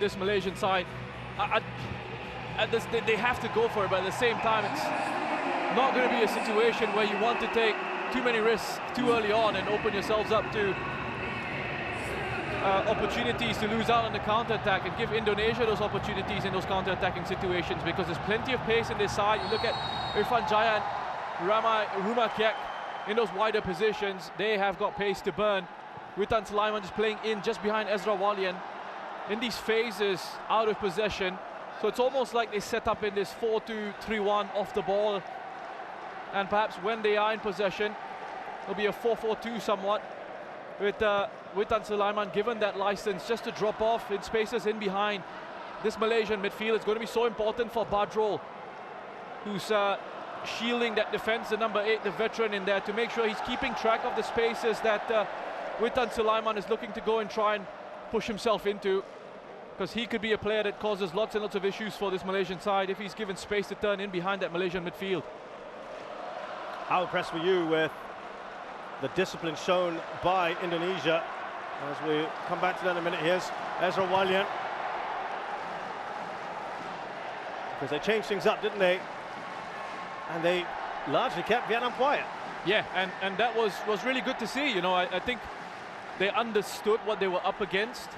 this Malaysian side. They have to go for it, but at the same time, it's not going to be a situation where you want to take too many risks too early on and open yourselves up to opportunities to lose out on the counter-attack, and give Indonesia those opportunities in those counter-attacking situations, because there's plenty of pace in this side. You look at Irfan Jaya and Rumah Kiek in those wider positions. They have got pace to burn. Witan Sulaiman just playing in just behind Ezra Walian in these phases out of possession. So it's almost like they set up in this 4-2-3-1 off the ball, and perhaps when they are in possession it'll be a 4-4-2 somewhat, with Witan Sulaiman given that license just to drop off in spaces in behind this Malaysian midfield. It's going to be so important for Badrol, who's shielding that defense, the number 8, the veteran in there, to make sure he's keeping track of the spaces that Witan Sulaiman is looking to go and try and push himself into, because he could be a player that causes lots and lots of issues for this Malaysian side if he's given space to turn in behind that Malaysian midfield. How impressed were you with the discipline shown by Indonesia? As we come back to that in a minute, here's Ezra Walian. Because they changed things up, didn't they? And they largely kept Vietnam quiet. Yeah, and that was really good to see. You know, I think they understood what they were up against.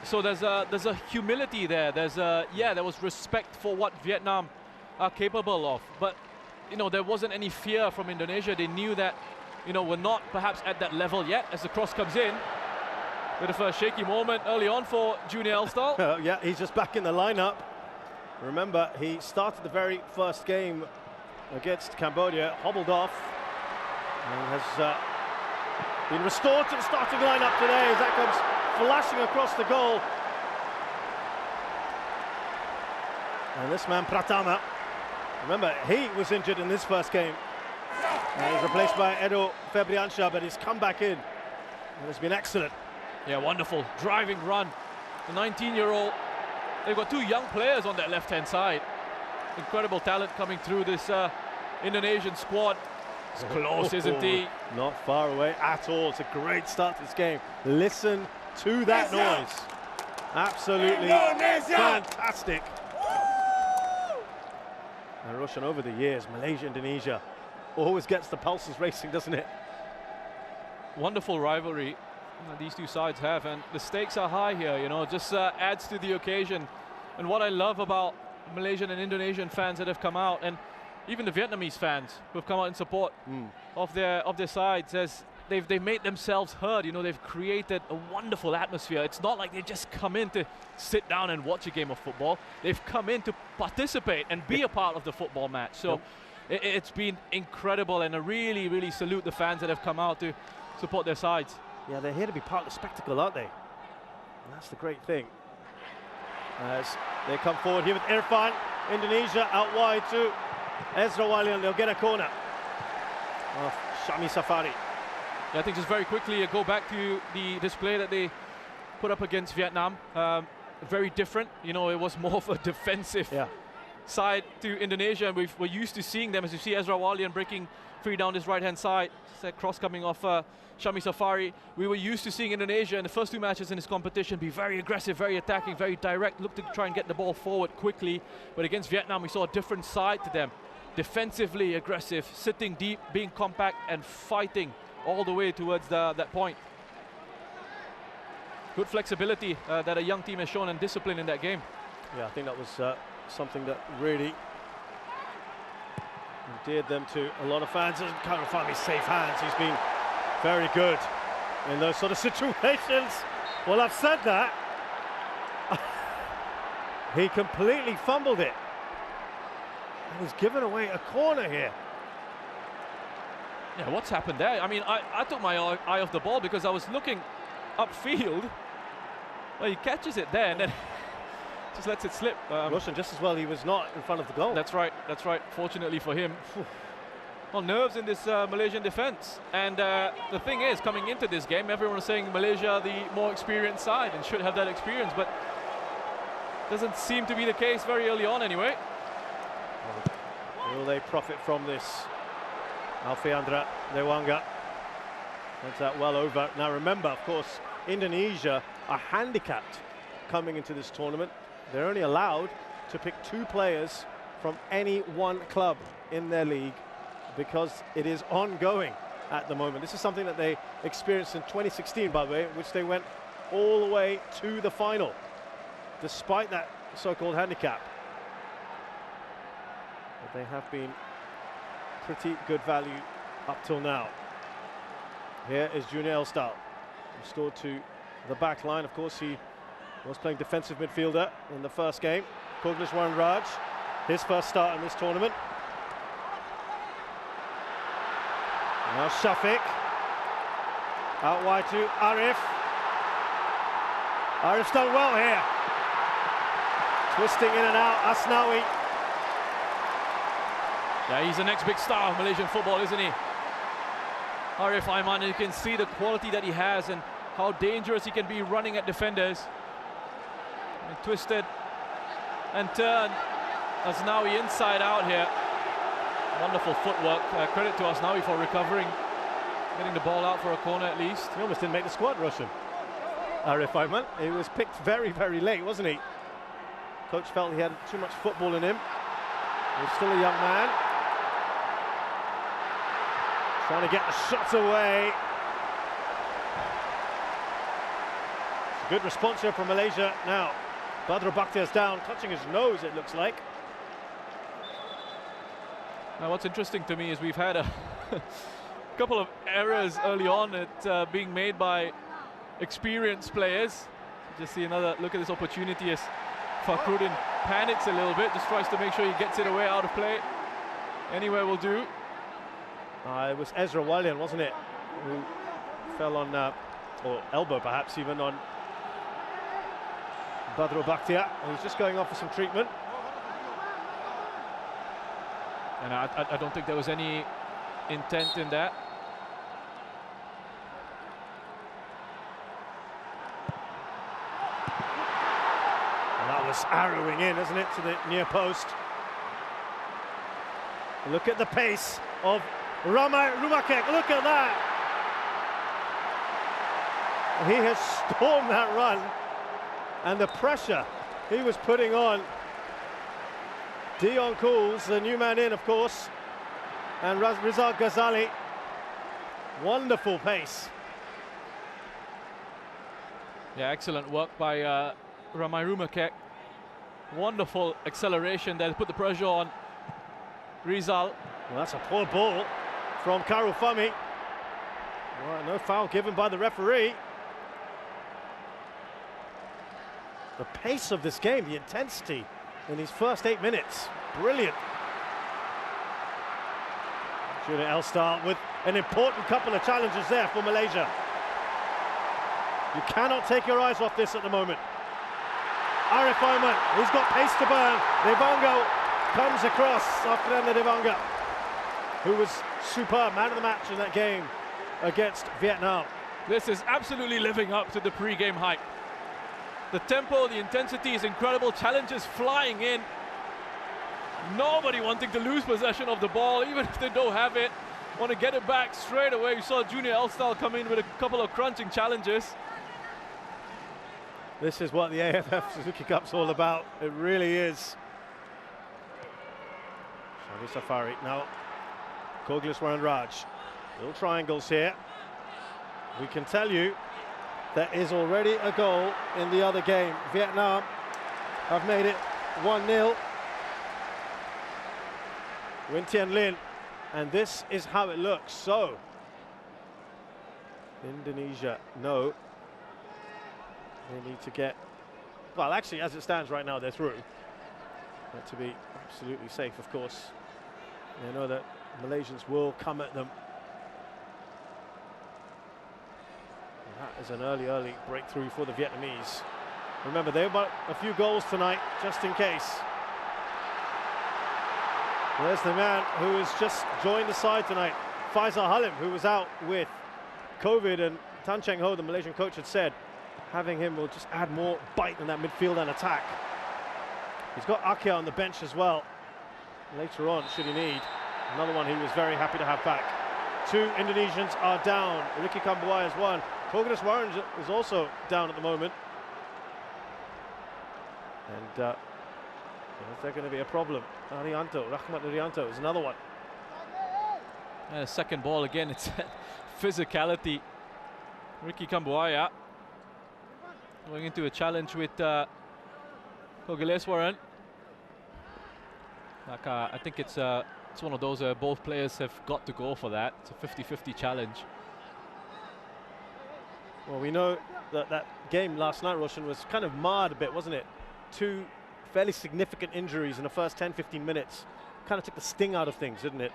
So there's a humility there. There was respect for what Vietnam are capable of. But, you know, there wasn't any fear from Indonesia. They knew that, you know, we're not perhaps at that level yet. As the cross comes in, bit of a shaky moment early on for Junior Elstal. Yeah, he's just back in the lineup. Remember, he started the very first game against Cambodia, hobbled off, and has been restored to the starting lineup today as that comes flashing across the goal. And this man, Pratama, remember, he was injured in this first game. He's replaced by Edo Febriansha, but he's come back in and has been excellent. Yeah, wonderful driving run. The 19-year-old, they've got two young players on that left-hand side. Incredible talent coming through this Indonesian squad. It's close, isn't he? Not far away at all. It's a great start to this game. Listen to that noise. Absolutely fantastic. And Roshan, over the years, Malaysia, Indonesia, always gets the pulses racing, doesn't it? Wonderful rivalry these two sides have, and the stakes are high here, you know, just adds to the occasion. And what I love about Malaysian and Indonesian fans that have come out, and even the Vietnamese fans who have come out in support of their sides, as they've made themselves heard. You know, they've created a wonderful atmosphere. It's not like they just come in to sit down and watch a game of football. They've come in to participate and be a part of the football match. So it's been incredible, and I really, really salute the fans that have come out to support their sides. Yeah, they're here to be part of the spectacle, aren't they? And that's the great thing. As they come forward here with Irfan, Indonesia out wide to Ezra Walian. They'll get a corner of Shami Safari. Yeah, I think just very quickly go back to the display that they put up against Vietnam. Very different. You know, it was more of a defensive side to Indonesia, and we're used to seeing them, as you see Ezra Walian breaking free down this right-hand side. That cross coming off Shami Safari. We were used to seeing Indonesia in the first two matches in this competition be very aggressive, very attacking, very direct, look to try and get the ball forward quickly. But against Vietnam, we saw a different side to them. Defensively aggressive, sitting deep, being compact, and fighting all the way towards that point. Good flexibility that a young team has shown, and discipline in that game. Yeah, I think that was something that really endeared them to a lot of fans. Doesn't kind of find his safe hands. He's been very good in those sort of situations. Well, I've said that. He completely fumbled it. And he's given away a corner here. Yeah, what's happened there? I mean, I took my eye off the ball because I was looking upfield. Well, he catches it there and then just lets it slip. Roshan, just as well, he was not in front of the goal. That's right, that's right. Fortunately for him. Well, nerves in this Malaysian defense. And the thing is, coming into this game, everyone was saying Malaysia the more experienced side and should have that experience, but doesn't seem to be the case very early on anyway. Will they profit from this? Alfiandra Dewanga heads that well over. Now remember, of course, Indonesia are handicapped coming into this tournament. They're only allowed to pick 2 players from any one club in their league because it is ongoing at the moment. This is something that they experienced in 2016, by the way, in which they went all the way to the final, despite that so-called handicap. But they have been pretty good value up till now. Here is Junior Elstal, restored to the back line. Of course, he was playing defensive midfielder in the first game. Kogliswaran Raj, his first start in this tournament. Now Shafiq, out wide to Arif. Arif's done well here. Twisting in and out, Asnawi. Yeah, he's the next big star of Malaysian football, isn't he? Arif Aiman, you can see the quality that he has and how dangerous he can be running at defenders. And twisted and turned. Asnawi inside out here. Wonderful footwork. Credit to Asnawi for recovering, getting the ball out for a corner at least. He almost didn't make the squad, Russian. Arif Aiman. He was picked very, very late, wasn't he? Coach felt he had too much football in him. He's still a young man. Trying to get the shots away. It's a good response here from Malaysia. Now, Badru Bakhtiar's down, touching his nose, it looks like. Now, what's interesting to me is we've had a couple of errors early on at being made by experienced players. Just see another look at this opportunity as Fakhruddin panics a little bit, just tries to make sure he gets it away out of play. Anywhere will do. It was Ezra Walian, wasn't it, who fell on, or elbow perhaps even, on Badru Bakhtiar. He's just going off for some treatment. And I don't think there was any intent in that. And that was arrowing in, isn't it, to the near post. Look at the pace of Ramai Rumakek, look at that! He has stormed that run, and the pressure he was putting on Dion Cools, the new man in, of course, and Rizal Ghazali. Wonderful pace. Yeah, excellent work by Ramai Rumakek. Wonderful acceleration there to put the pressure on Rizal. Well, that's a poor ball from Karul Fahmi. Well, no foul given by the referee. The pace of this game, the intensity in these first 8 minutes, brilliant. Junior Elstal with an important couple of challenges there for Malaysia. You cannot take your eyes off this at the moment. Arif Aiman, he's got pace to burn. Devanga comes across after Devanga, who was superb, man of the match in that game against Vietnam. This is absolutely living up to the pre-game hype. The tempo, the intensity is incredible. Challenges flying in. Nobody wanting to lose possession of the ball, even if they don't have it. Want to get it back straight away. We saw Junior Elstal come in with a couple of crunching challenges. This is what the AFF Suzuki Cup's all about. It really is. Shadi Safari now. Kogliswaran Raj. Little triangles here. We can tell you there is already a goal in the other game. Vietnam have made it 1-0. Win Tien Lin. And this is how it looks. So, Indonesia, no. They need to get, well, actually, as it stands right now, they're through. But to be absolutely safe, of course. They know that Malaysians will come at them. And that is an early breakthrough for the Vietnamese. Remember, they've got a few goals tonight, just in case. There's the man who has just joined the side tonight, Faisal Halim, who was out with COVID, and Tan Cheng Ho, the Malaysian coach, had said having him will just add more bite in that midfield and attack. He's got Akia on the bench as well. Later on, should he need. Another one he was very happy to have back. 2 Indonesians are down. Ricky Kambuaya is one. Kogliswaran is also down at the moment. And is there going to be a problem? Rahmat Irianto is another one. And a second ball again, it's physicality. Ricky Kambuaya going into a challenge with Kogileswaran. Like, I think it's one of those both players have got to go for that. It's a 50-50 challenge. Well, we know that that game last night, Roshan, was kind of marred a bit, wasn't it? Two fairly significant injuries in the first 10-15 minutes. Kind of took the sting out of things, didn't it?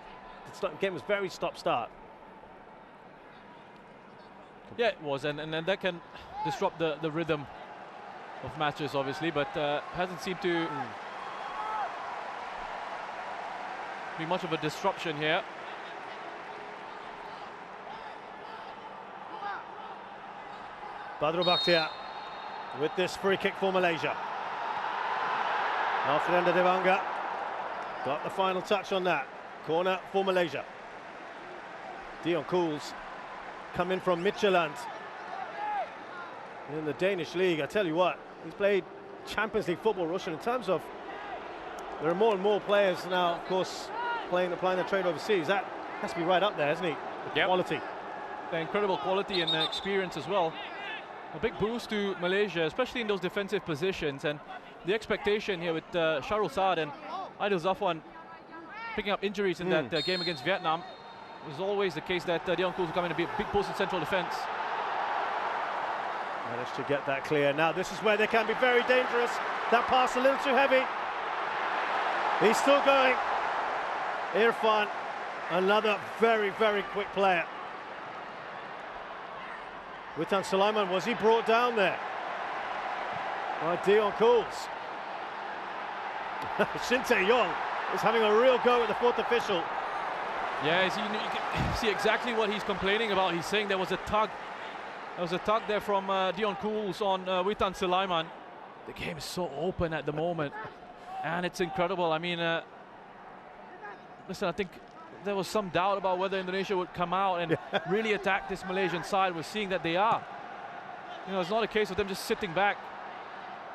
The game was very stop-start. Yeah, it was, and that can disrupt the rhythm of matches, obviously, but hasn't seemed to be much of a disruption here. Badru Bakhtiar with this free kick for Malaysia. Alfreda Devanga got the final touch on that. Corner for Malaysia. Dion Cools come in from Midtjylland in the Danish league. I tell you what, he's played Champions League football, Russian. In terms of, there are more and more players now, of course, applying their trade overseas. That has to be right up there, hasn't he? The quality. The incredible quality and experience as well. A big boost to Malaysia, especially in those defensive positions, and the expectation here with Sharul Saad and Aidil Zafwan picking up injuries in that game against Vietnam. It was always the case that Dion Cools will come in and be a big post in central defence. Managed to get that clear. Now this is where they can be very dangerous. That pass a little too heavy. He's still going. Irfan, another very, very quick player. Witan Sulaiman, was he brought down there by Dion Cools? Shin Tae-yong is having a real go at the fourth official. Yeah, you can see exactly what he's complaining about. He's saying there was a tug. There was a tug there from Dion Cools on Witan Sulaiman. The game is so open at the moment, and it's incredible. I mean, listen, I think there was some doubt about whether Indonesia would come out and really attack this Malaysian side. We're seeing that they are. You know, it's not a case of them just sitting back.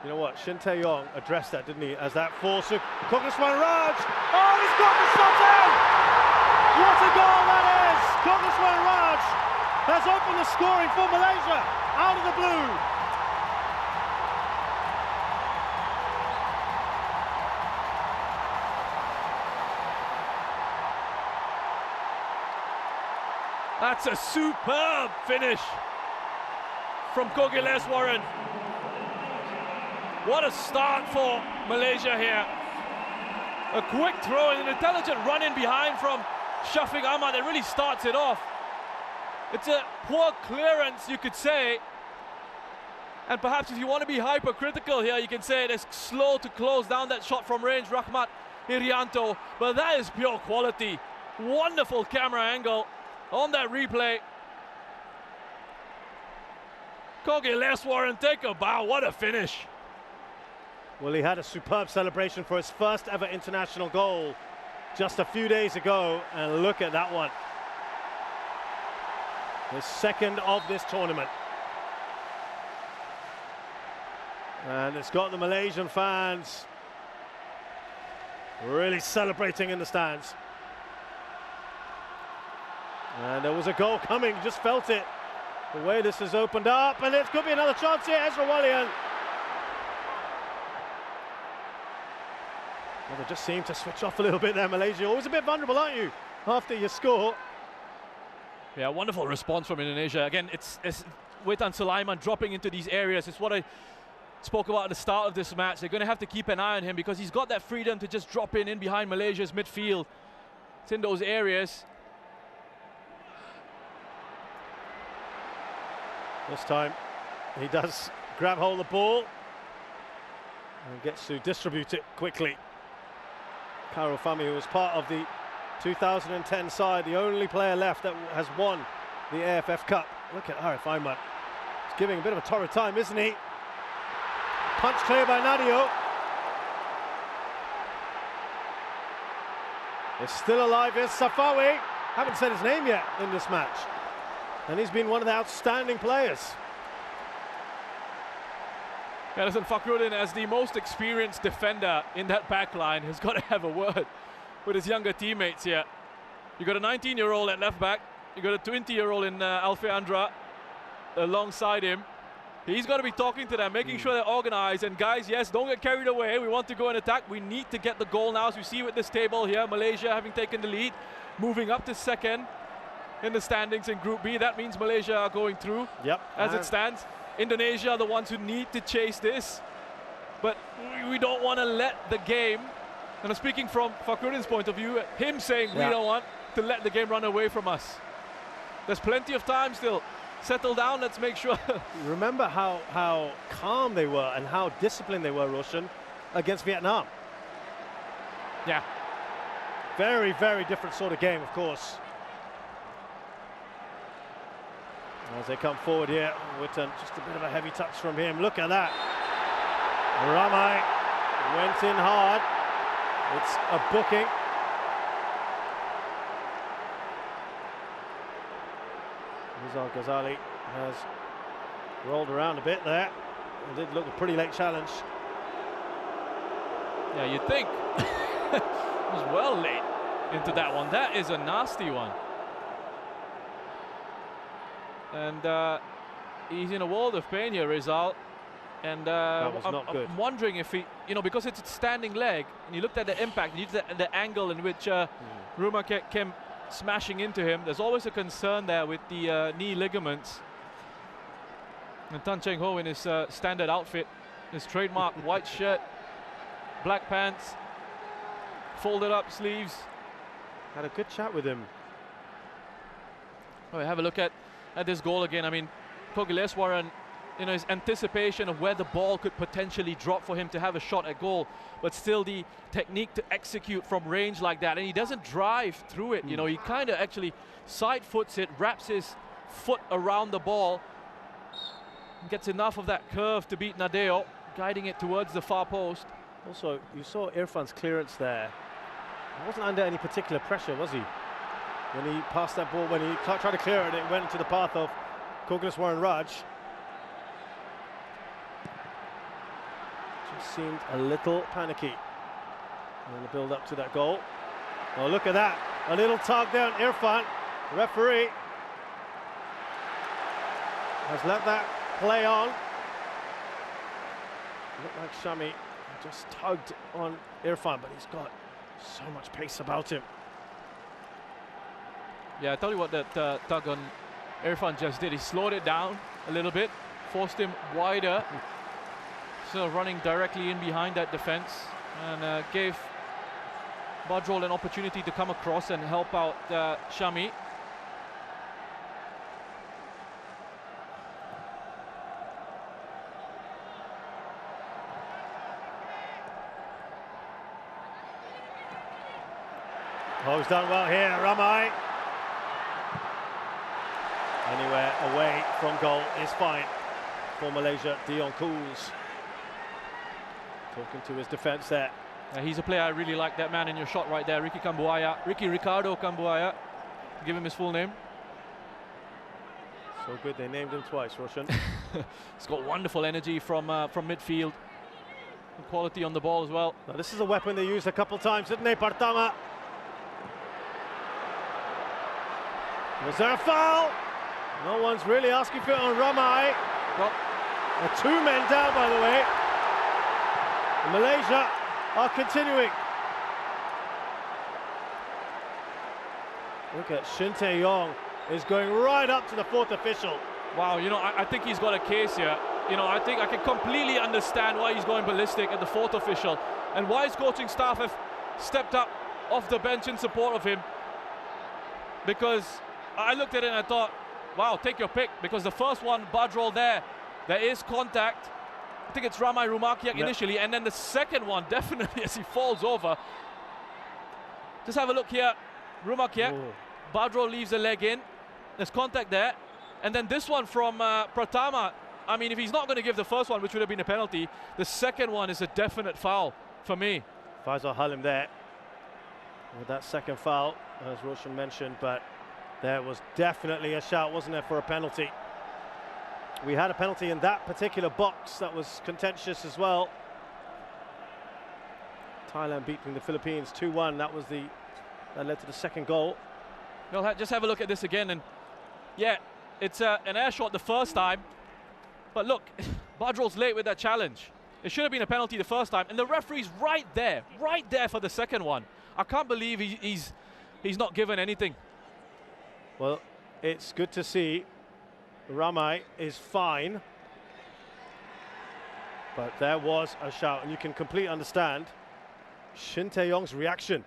You know what, Shin Tae-yong addressed that, didn't he, as that force of Kogileswaran Raj. Oh, he's got the shot in! What a goal that is! Kogileswaran Raj has opened the scoring for Malaysia out of the blue. That's a superb finish from Kogileswaran. What a start for Malaysia here. A quick throw and an intelligent run in behind from Shafiq Ahmad that really starts it off. It's a poor clearance, you could say. And perhaps if you want to be hypercritical here, you can say it is slow to close down that shot from range, Rahmat Irianto. But that is pure quality. Wonderful camera angle on that replay. Kogileswaran, take a bow. What a finish. Well, he had a superb celebration for his first ever international goal just a few days ago, and look at that one. His second of this tournament. And it's got the Malaysian fans really celebrating in the stands. And there was a goal coming, just felt it. The way this has opened up, and it could be another chance here, Ezra Wallian. Well, they just seem to switch off a little bit there, Malaysia. Always a bit vulnerable, aren't you, after you score? Yeah, wonderful response from Indonesia. Again, it's Witan Sulaiman dropping into these areas. It's what I spoke about at the start of this match. They're going to have to keep an eye on him because he's got that freedom to just drop in behind Malaysia's midfield. It's in those areas. This time, he does grab hold of the ball and gets to distribute it quickly. Karo Fami, who was part of the 2010 side, the only player left that has won the AFF Cup. Look at Arif Ahmad. He's giving a bit of a torrid time, isn't he? Punch clear by Nadio. It's still alive, is Safawi. Haven't said his name yet in this match. And he's been one of the outstanding players. Yeah, listen, Fakhruddin, as the most experienced defender in that back line, has got to have a word with his younger teammates here. You got a 19-year-old at left back, you got a 20-year-old in Alfie Andra alongside him. He's got to be talking to them, making sure they're organized. And guys, yes, don't get carried away. We want to go and attack. We need to get the goal now. As we see with this table here, Malaysia having taken the lead, moving up to second in the standings in Group B. That means Malaysia are going through as it stands. Indonesia are the ones who need to chase this. But we don't want to let the game, and I'm speaking from Fakhruddin's point of view, him saying we don't want to let the game run away from us. There's plenty of time still. Settle down, let's make sure. Remember how calm they were and how disciplined they were, Roshan, against Vietnam. Yeah. Very, very different sort of game, of course. As they come forward here, Witten, just a bit of a heavy touch from him. Look at that. Ramai went in hard. It's a booking. Rizal Ghazali has rolled around a bit there. It did look a pretty late challenge. Yeah, you'd think. It was well late into that one. That is a nasty one. And he's in a world of pain here, Rizal. And I'm wondering if he, because it's a standing leg, and you looked at the impact, and you looked at the angle in which Rumakek came smashing into him. There's always a concern there with the knee ligaments. And Tan Cheng Ho in his standard outfit, his trademark white shirt, black pants, folded up sleeves. Had a good chat with him. Oh, have a look at this goal again. I mean, Kogileswaran, his anticipation of where the ball could potentially drop for him to have a shot at goal, but still the technique to execute from range like that. And he doesn't drive through it, he kind of actually side foots it, wraps his foot around the ball, and gets enough of that curve to beat Nadeo, guiding it towards the far post. Also, you saw Irfan's clearance there. He wasn't under any particular pressure, was he? When he passed that ball, when he tried to clear it, it went into the path of Kogileswaran Raj. Just seemed a little panicky in the build up to that goal. Oh, look at that. A little tug down Irfan. The referee has let that play on. Looked like Shami just tugged on Irfan, but he's got so much pace about him. Yeah, I tell you what that tug on Irfan just did. He slowed it down a little bit, forced him wider, so running directly in behind that defense, and gave Badrol an opportunity to come across and help out Shami. Oh, he's done well here, Ramai. Anywhere away from goal is fine for Malaysia. Dion Cools talking to his defence there. He's a player I really like, that man in your shot right there, Ricky Ricardo Cambuaya, give him his full name. So good, they named him twice, Roshan. He's got wonderful energy from midfield, and quality on the ball as well. Now, this is a weapon they used a couple times, didn't they, Partama? Was there a foul? No one's really asking for it on Ramai. Well, two men down, by the way. And Malaysia are continuing. Look at Shin Tae-yong is going right up to the fourth official. Wow, I think he's got a case here. I think I can completely understand why he's going ballistic at the fourth official and why his coaching staff have stepped up off the bench in support of him. Because I looked at it and I thought, wow, take your pick, because the first one, Badrol there is contact. I think it's Ramai Rumakiak initially, and then the second one, definitely as he falls over. Just have a look here, Rumakiak. Badrol leaves the leg in. There's contact there. And then this one from Pratama. I mean, if he's not going to give the first one, which would have been a penalty, the second one is a definite foul for me. Faisal Halim there with that second foul, as Roshan mentioned, but there was definitely a shout, wasn't there, for a penalty. We had a penalty in that particular box that was contentious as well. Thailand beating the Philippines 2-1. That led to the second goal. Well, just have a look at this again, and yeah, it's an air shot the first time, but look, Badrul's late with that challenge. It should have been a penalty the first time, and the referee's right there for the second one. I can't believe he's not given anything. Well, it's good to see. Ramai is fine, but there was a shout, and you can completely understand Shin Tae-yong's reaction.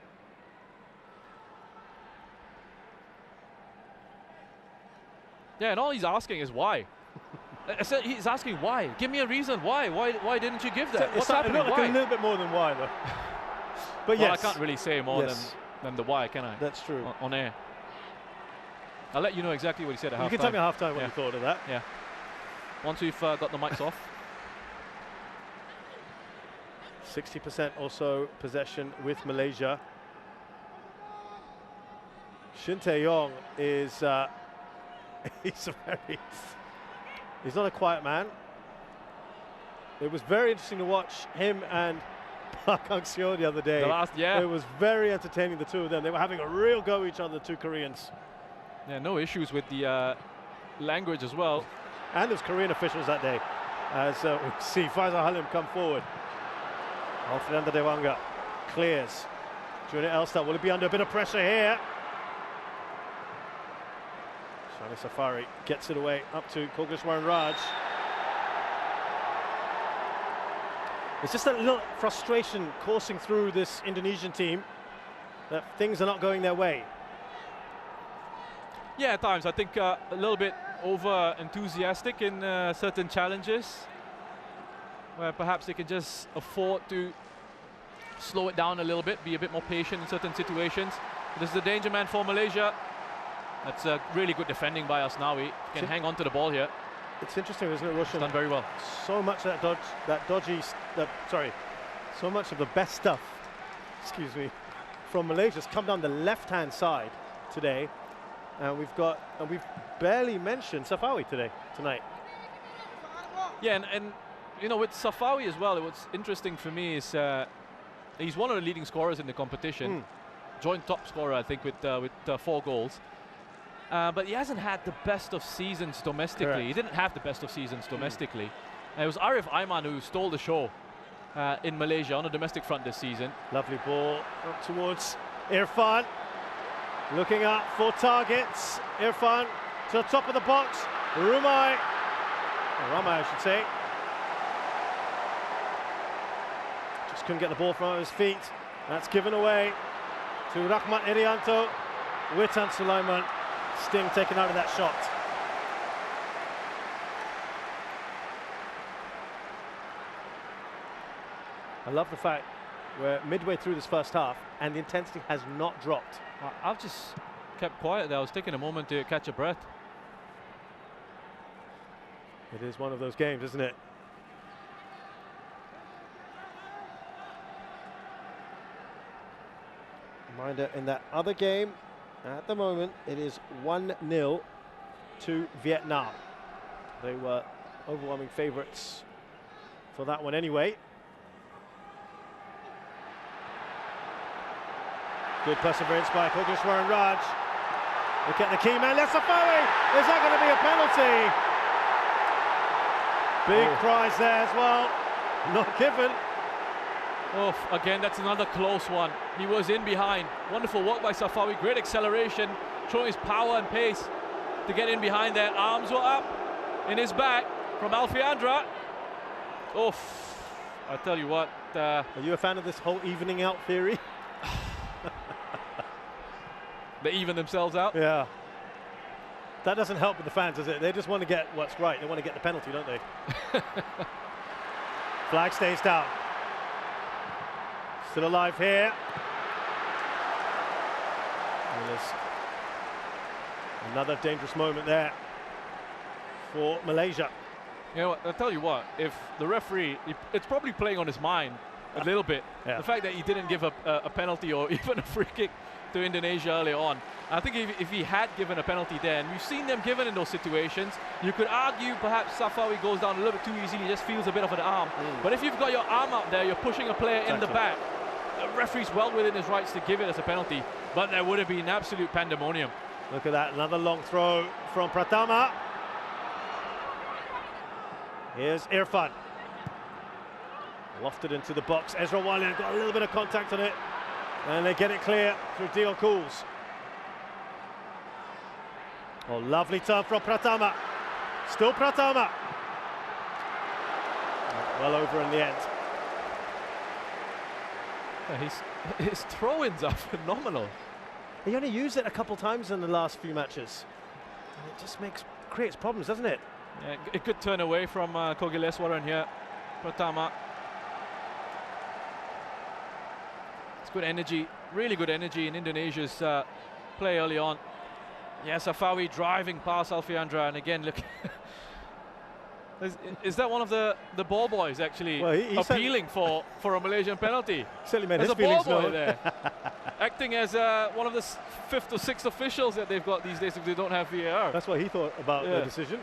Yeah, and all he's asking is why. I said he's asking why. Give me a reason why. Why didn't you give that? What's happening? Like why? a little bit more than why, though. But well, yes, I can't really say more than the why, can I? That's true. On air. I'll let you know exactly what he said at halftime. You can tell me at halftime what you thought of that. Yeah. Once we've got the mics off. 60% or so possession with Malaysia. Shin Tae-yong is he's not a quiet man. It was very interesting to watch him and Park Hang-seo the other day. It was very entertaining, the two of them. They were having a real go at each other, the two Koreans. Yeah, no issues with the language as well. And there's Korean officials that day. As we see Faisal Halim come forward. Alfredo Dewanga clears. Junior Elster, will it be under a bit of pressure here? Shani Safari gets it away up to Kogeshwaran Raj. It's just a little frustration coursing through this Indonesian team that things are not going their way. Yeah, at times I think a little bit over enthusiastic in certain challenges, where perhaps they can just afford to slow it down a little bit, be a bit more patient in certain situations. This is the danger man for Malaysia. That's really good defending by Asnawi. Can hang on to the ball here. It's interesting, isn't it, Roshan? Done very well. So much of so much of the best stuff, excuse me, from Malaysia's come down the left-hand side today. And we've barely mentioned Safawi tonight. Yeah, and you know, with Safawi as well, what's interesting for me is he's one of the leading scorers in the competition. Joint top scorer, I think, with 4 goals. But he hasn't had the best of seasons domestically. Correct. He didn't have the best of seasons domestically. It was Arif Aiman who stole the show in Malaysia on the domestic front this season. Lovely ball Up towards Irfan. Looking up for targets. Irfan to the top of the box. Ramai, I should say. Just couldn't get the ball from his feet. That's given away to Rahmat Irianto. Witan Sulaiman. Sting taken out of that shot. I love the fact we're midway through this first half and the intensity has not dropped. I've just kept quiet there. I was taking a moment to catch a breath. It is one of those games, isn't it? Reminder, in that other game, at the moment, it is 1-0 to Vietnam. They were overwhelming favourites for that one anyway. Good perseverance by Kogeshwaran Raj. Look at the key man, Safawi. Is that going to be a penalty? Big prize there as well. Not given. Oh, again, that's another close one. He was in behind. Wonderful work by Safawi. Great acceleration, showing his power and pace to get in behind there. Arms were up in his back from Alfiandra. Oh, I tell you what. Are you a fan of this whole evening out theory? They even themselves out. Yeah. That doesn't help with the fans, does it? They just want to get what's right. They want to get the penalty, don't they? Flag stays down. Still alive here. And there's another dangerous moment there for Malaysia. You know what, I'll tell you what, if the referee, it's probably playing on his mind a little bit. Yeah. The fact that he didn't give a penalty or even a free kick to Indonesia early on. I think if he had given a penalty there, and we've seen them given in those situations, you could argue perhaps Safawi goes down a little bit too easily, just feels a bit of an arm. But if you've got your arm up there, you're pushing a player in the back, the referee's well within his rights to give it as a penalty, but there would have been absolute pandemonium. Look at that, another long throw from Pratama. Here's Irfan. Lofted into the box. Ezra Walian got a little bit of contact on it, and they get it clear through Dion Cools. Oh, lovely turn from Pratama. Still Pratama. Well over in the end. Yeah, his throw-ins are phenomenal. He only used it a couple times in the last few matches. And it just creates problems, doesn't it? Yeah, it could turn away from Kogileswaran here. Pratama. It's good energy, really good energy in Indonesia's play early on. Yes, Safawi driving past Alfiandra, and again, look. Is that one of the ball boys actually appealing for a Malaysian penalty? Certainly made There's his feelings a ball boy known. there, acting as one of the fifth or sixth officials that they've got these days if they don't have VAR. That's what he thought about the decision.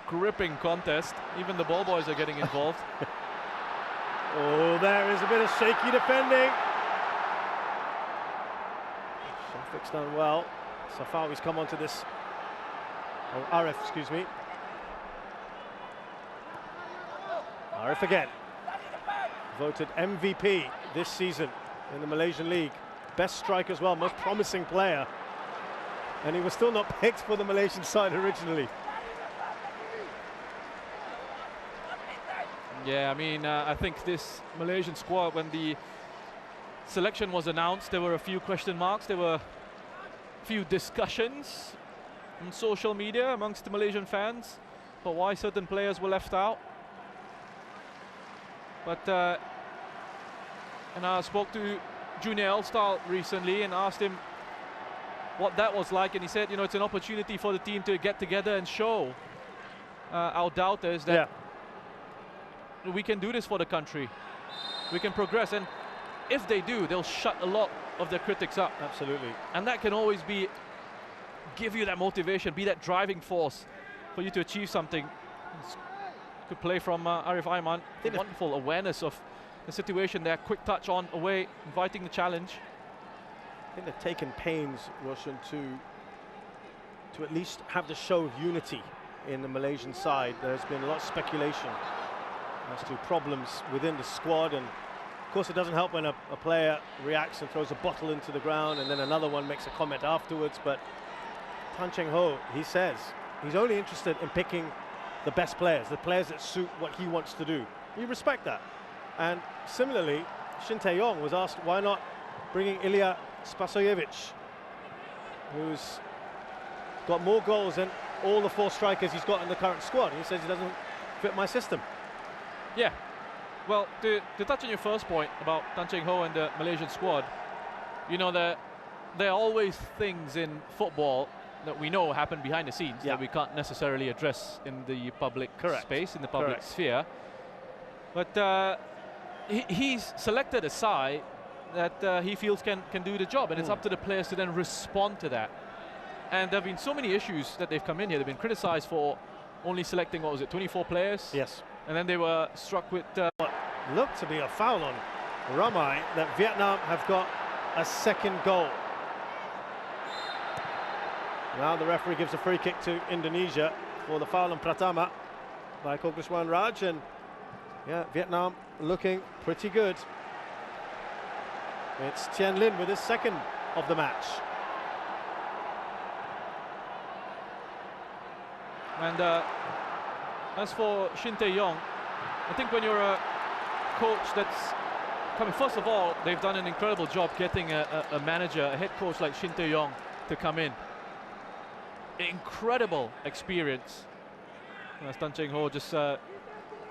Gripping contest. Even the ball boys are getting involved. Oh, there is a bit of shaky defending. Shafiq's done well. Safawi's come onto this. Oh, Arif, excuse me. Arif again. Voted MVP this season in the Malaysian League. Best striker as well, most promising player. And he was still not picked for the Malaysian side originally. Yeah, I mean, I think this Malaysian squad, when the selection was announced, there were a few question marks. There were a few discussions on social media amongst the Malaysian fans about why certain players were left out. But and I spoke to Junior Elstal recently and asked him what that was like, and he said, you know, it's an opportunity for the team to get together and show our doubters that we can do this for the country. We can progress, and if they do, they'll shut a lot of their critics up. Absolutely. And that can always give you that motivation, be that driving force for you to achieve something. Good play from Arif Aiman. Wonderful awareness of the situation there. Quick touch on away, inviting the challenge. I think they've taken pains, Roshan, to at least have the show of unity in the Malaysian side. There's been a lot of speculation as to problems within the squad, and of course it doesn't help when a player reacts and throws a bottle into the ground and then another one makes a comment afterwards. But Tan Cheng Ho, he says he's only interested in picking the best players, the players that suit what he wants to do. You respect that. And similarly, Shin Tae-yong was asked why not bringing Ilya Spasojevic, who's got more goals than all the 4 strikers he's got in the current squad. He says he doesn't fit my system. Yeah, well, to touch on your first point about Tan Cheng Ho and the Malaysian squad, you know, there are always things in football that we know happen behind the scenes that we can't necessarily address in the public space, in the public sphere. But he's selected a side that he feels can do the job, and it's up to the players to then respond to that. And there have been so many issues that they've come in here. They've been criticized for only selecting, what was it, 24 players? Yes. And then they were struck with what looked to be a foul on Ramai, that Vietnam have got a second goal. Now the referee gives a free kick to Indonesia for the foul on Pratama by Kogliswan Raj, and yeah, Vietnam looking pretty good. It's Tien Lin with his second of the match. And as for Shin Tae-yong, I think when you're a coach that's coming, first of all, they've done an incredible job getting a manager, a head coach like Shin Tae-yong to come in. Incredible experience. As Tan Cheng Ho just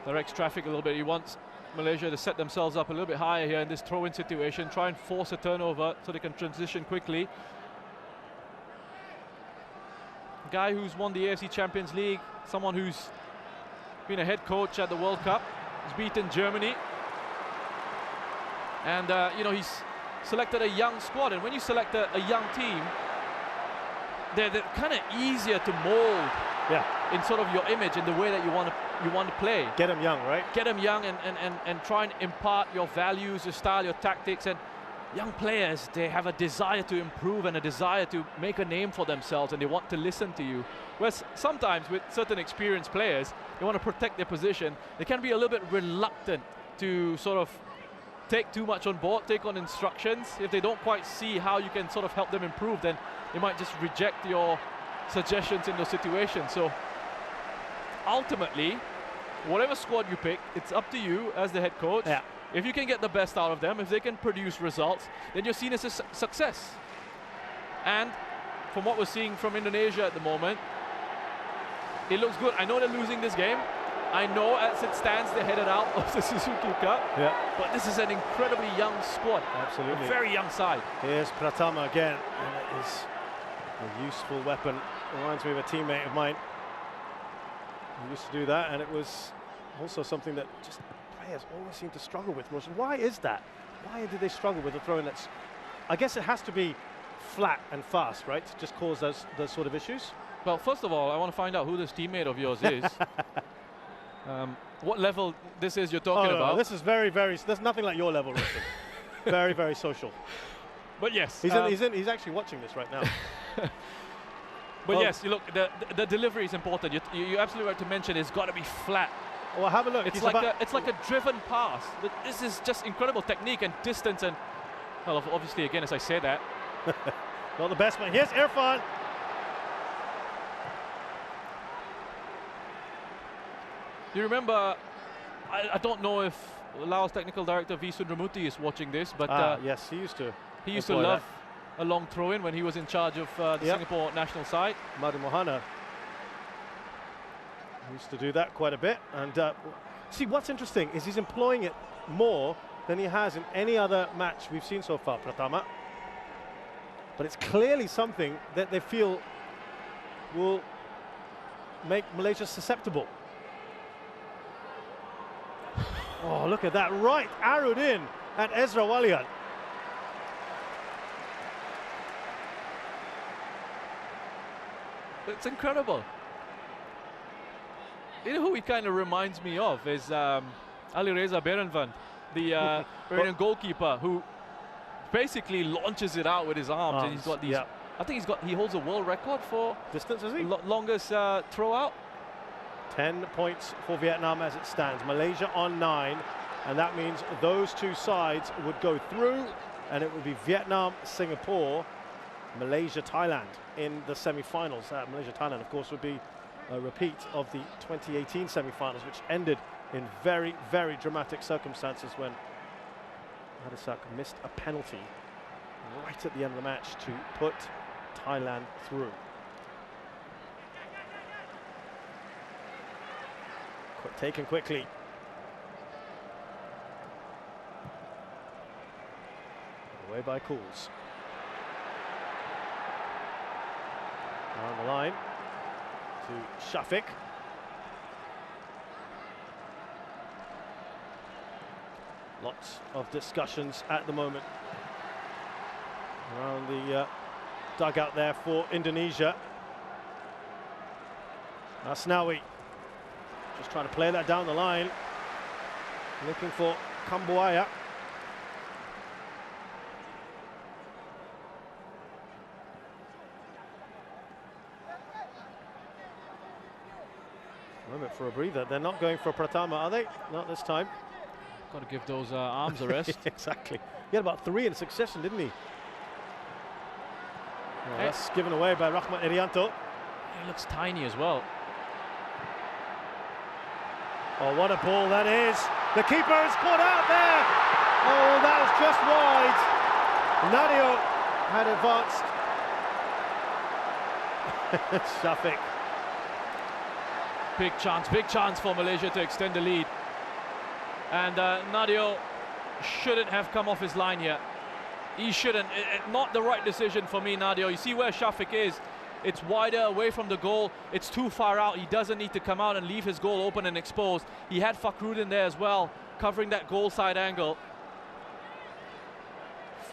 directs traffic a little bit. He wants Malaysia to set themselves up a little bit higher here in this throw-in situation, try and force a turnover so they can transition quickly. A guy who's won the AFC Champions League, someone who's been a head coach at the World Cup, has beaten Germany And you know, he's selected a young squad, and when you select a young team, they're kind of easier to mold in sort of your image, in the way that you want to play. Get them young, right? Get them young and try and impart your values, your style, your tactics. And young players, they have a desire to improve and a desire to make a name for themselves, and they want to listen to you. Whereas sometimes with certain experienced players, they want to protect their position. They can be a little bit reluctant to sort of take too much on board, take on instructions. If they don't quite see how you can sort of help them improve, then they might just reject your suggestions in those situations. So ultimately, whatever squad you pick, it's up to you as the head coach. Yeah. If you can get the best out of them, if they can produce results, then you're seen as a success. And from what we're seeing from Indonesia at the moment, it looks good. I know they're losing this game. I know as it stands, they're headed out of the Suzuki Cup. Yeah. But this is an incredibly young squad. Absolutely. A very young side. Here's Pratama again, and it is a useful weapon. Reminds me of a teammate of mine who used to do that, and it was also something that just players always seem to struggle with. Why is that? Why do they struggle with a throw-in that's... I guess it has to be flat and fast, right, to just cause those sort of issues? Well, first of all, I want to find out who this teammate of yours is. What level this is you're talking about. No, this is very, very... There's nothing like your level, Richard. Very, very social. But yes. He's actually watching this right now. But yes, you look, the delivery is important. You're absolutely right to mention it's got to be flat. Well, have a look. It's like a driven pass. This is just incredible technique and distance, and well, obviously, again, as I say that, not the best man. Here's Irfan. You remember? I don't know if Laos technical director V Sundramuthi is watching this, but yes, he used to. He used to love a long throw-in when he was in charge of the Singapore national side. Madu Mohana used to do that quite a bit. And see, what's interesting is he's employing it more than he has in any other match we've seen so far, Pratama. But it's clearly something that they feel will make Malaysia susceptible. Oh, look at that, right arrowed in at Ezra Walian. It's incredible. You know who he kind of reminds me of is Ali Reza Berenvan, the Iranian goalkeeper, who basically launches it out with his arms. And he's got these. I think he holds a world record for distance, is he? Longest throw out. 10 points for Vietnam as it stands. Malaysia on 9, and that means those two sides would go through, and it would be Vietnam, Singapore, Malaysia, Thailand in the semi-finals. Malaysia-Thailand, of course, would be a repeat of the 2018 semi-finals, which ended in very, very dramatic circumstances when Hadisak missed a penalty right at the end of the match to put Thailand through. Taken quickly. Away by Cools. Down the line to Shafiq. Lots of discussions at the moment around the dugout there for Indonesia. Asnawi just trying to play that down the line, looking for Kambuaya. Moment for a breather. They're not going for Pratama, are they? Not this time. Got to give those arms a rest. Exactly. He had about 3 in succession, didn't he? Well, that's given away by Rahmat Irianto. He looks tiny as well. Oh, what a ball that is. The keeper is caught out there. Oh, that was just wide. Nadio had advanced. Shafiq. Big chance for Malaysia to extend the lead. And Nadio shouldn't have come off his line here. He shouldn't. Not the right decision for me, Nadio. You see where Shafiq is. It's wider away from the goal. It's too far out. He doesn't need to come out and leave his goal open and exposed. He had Fakhrudin there as well, covering that goal side angle.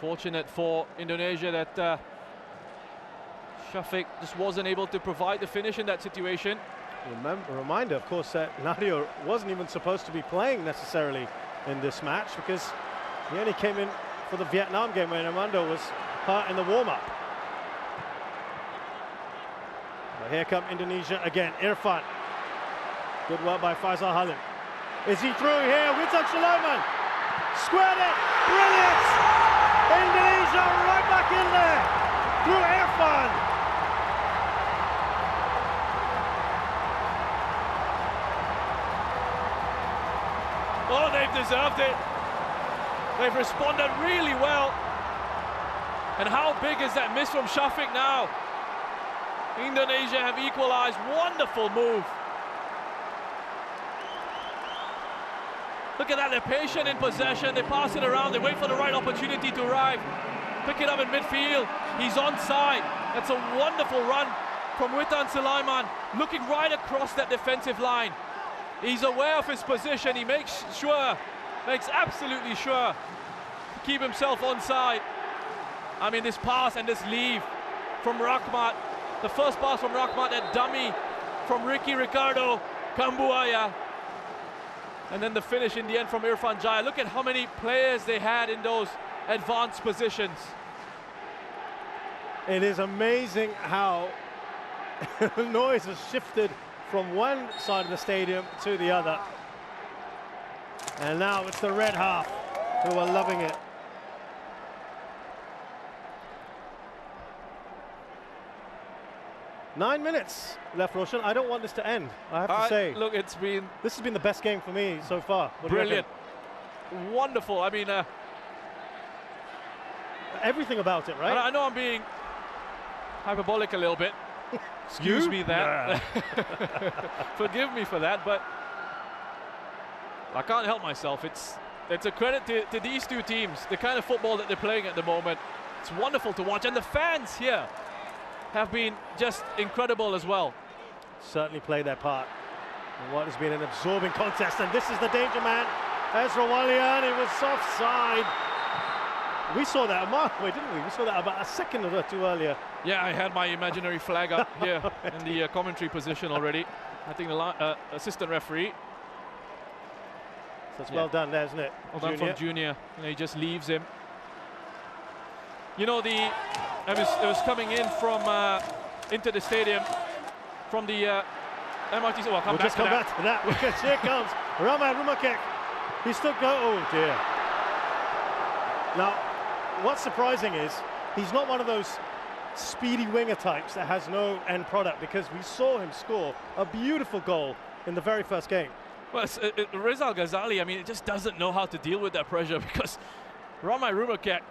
Fortunate for Indonesia that Shafiq just wasn't able to provide the finish in that situation. A reminder, of course, that Nadio wasn't even supposed to be playing necessarily in this match because he only came in for the Vietnam game when Armando was hurt in the warm-up. But here come Indonesia again. Irfan. Good work by Faisal Halim. Is he through here? Witan Sulaiman. Squared it. Brilliant! Indonesia right back in there. Through Irfan. Oh, they've deserved it. They've responded really well. And how big is that miss from Shafiq now? Indonesia have equalized. Wonderful move. Look at that, they're patient in possession. They pass it around, they wait for the right opportunity to arrive. Pick it up in midfield. He's onside. That's a wonderful run from Witan Sulaiman, looking right across that defensive line. He's aware of his position. He makes absolutely sure to keep himself onside. I mean, this pass and this leave from Rahmat. The first pass from Rahmat, that dummy from Ricardo Kambuaya. And then the finish in the end from Irfan Jaya. Look at how many players they had in those advanced positions. It is amazing how the noise has shifted from one side of the stadium to the other. And now it's the red half who are loving it. Nine minutes left, Roshan. I don't want this to end, I have to say. Look, this has been the best game for me so far. Brilliant. Wonderful. I mean, everything about it, right? I know I'm being hyperbolic a little bit. Excuse me that. Forgive me for that, but I can't help myself. It's a credit to these two teams, the kind of football that they're playing at the moment. It's wonderful to watch, and the fans here have been just incredible as well. Certainly play their part in what has been an absorbing contest, and this is the danger man, Ezra Walian. It was offside. We saw that a mile away, didn't we? We saw that about a second or two earlier. Yeah, I had my imaginary flag up here in the commentary position already. I think the assistant referee. So it's well done there, isn't it? Well done from Junior. And he just leaves him. You know, it was coming in from into the stadium from the MRT. Well, we'll just come back to that because here comes Rahmat Rumakek. He's still oh dear. Now, what's surprising is he's not one of those speedy winger types that has no end product, because we saw him score a beautiful goal in the very first game. Well, Rizal Ghazali, I mean, it just doesn't know how to deal with that pressure, because Rahmat Rumakek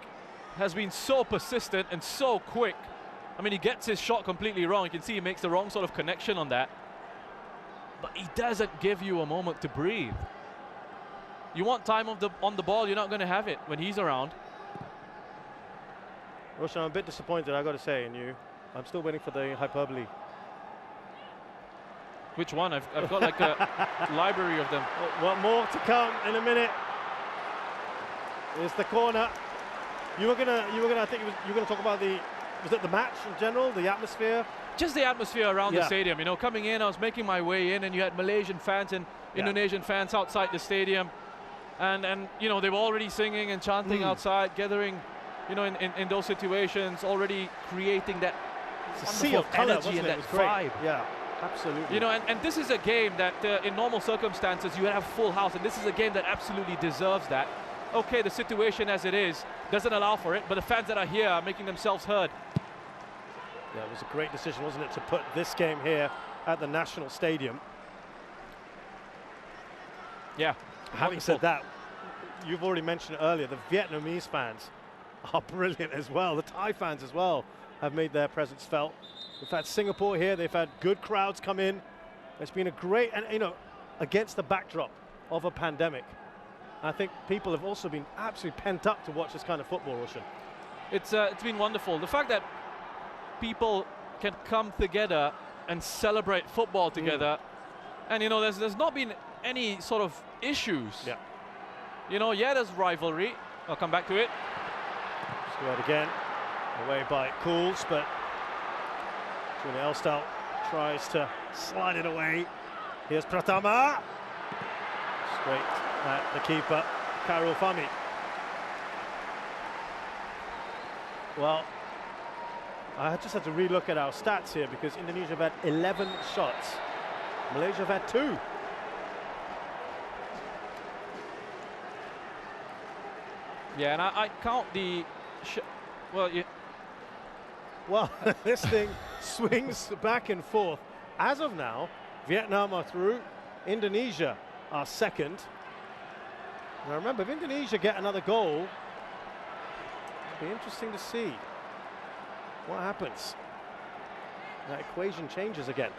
has been so persistent and so quick. I mean, he gets his shot completely wrong. You can see he makes the wrong sort of connection on that. But he doesn't give you a moment to breathe. You want time on the ball, you're not going to have it when he's around. Roshan, I'm a bit disappointed, I've got to say, in you. I'm still waiting for the hyperbole. Which one? I've got like a library of them. Well, more to come in a minute. Here's the corner. You were gonna talk about was it the match in general, the atmosphere? Just the atmosphere around the stadium. You know, coming in, I was making my way in, and you had Malaysian fans and Indonesian fans outside the stadium, and you know, they were already singing and chanting outside, gathering, you know, in those situations, already creating that sea of color, energy and that vibe. Yeah, absolutely. You know, and this is a game that in normal circumstances you would have full house, and this is a game that absolutely deserves that. Okay, the situation as it is doesn't allow for it, but the fans that are here are making themselves heard. Yeah, it was a great decision, wasn't it, to put this game here at the National Stadium. Yeah. Having said that, you've already mentioned it earlier, the Vietnamese fans are brilliant as well. The Thai fans as well have made their presence felt. We've had Singapore here, they've had good crowds come in. It's been a great, and you know, against the backdrop of a pandemic, I think people have also been absolutely pent up to watch this kind of football, Roshan. It's been wonderful. The fact that people can come together and celebrate football together, and you know, there's not been any sort of issues. Yeah. You know, there's rivalry. I'll come back to it. Squared again, away by Cools, but Junior Elstal tries to slide it away. Here's Pratama. Straight at the keeper, Karul Fahmi. Well, I just had to relook at our stats here because Indonesia have had 11 shots. Malaysia have had 2. Yeah, and I count the... Well, this thing swings back and forth. As of now, Vietnam are through. Indonesia are second. Now remember, if Indonesia get another goal, it'll be interesting to see what happens. That equation changes again.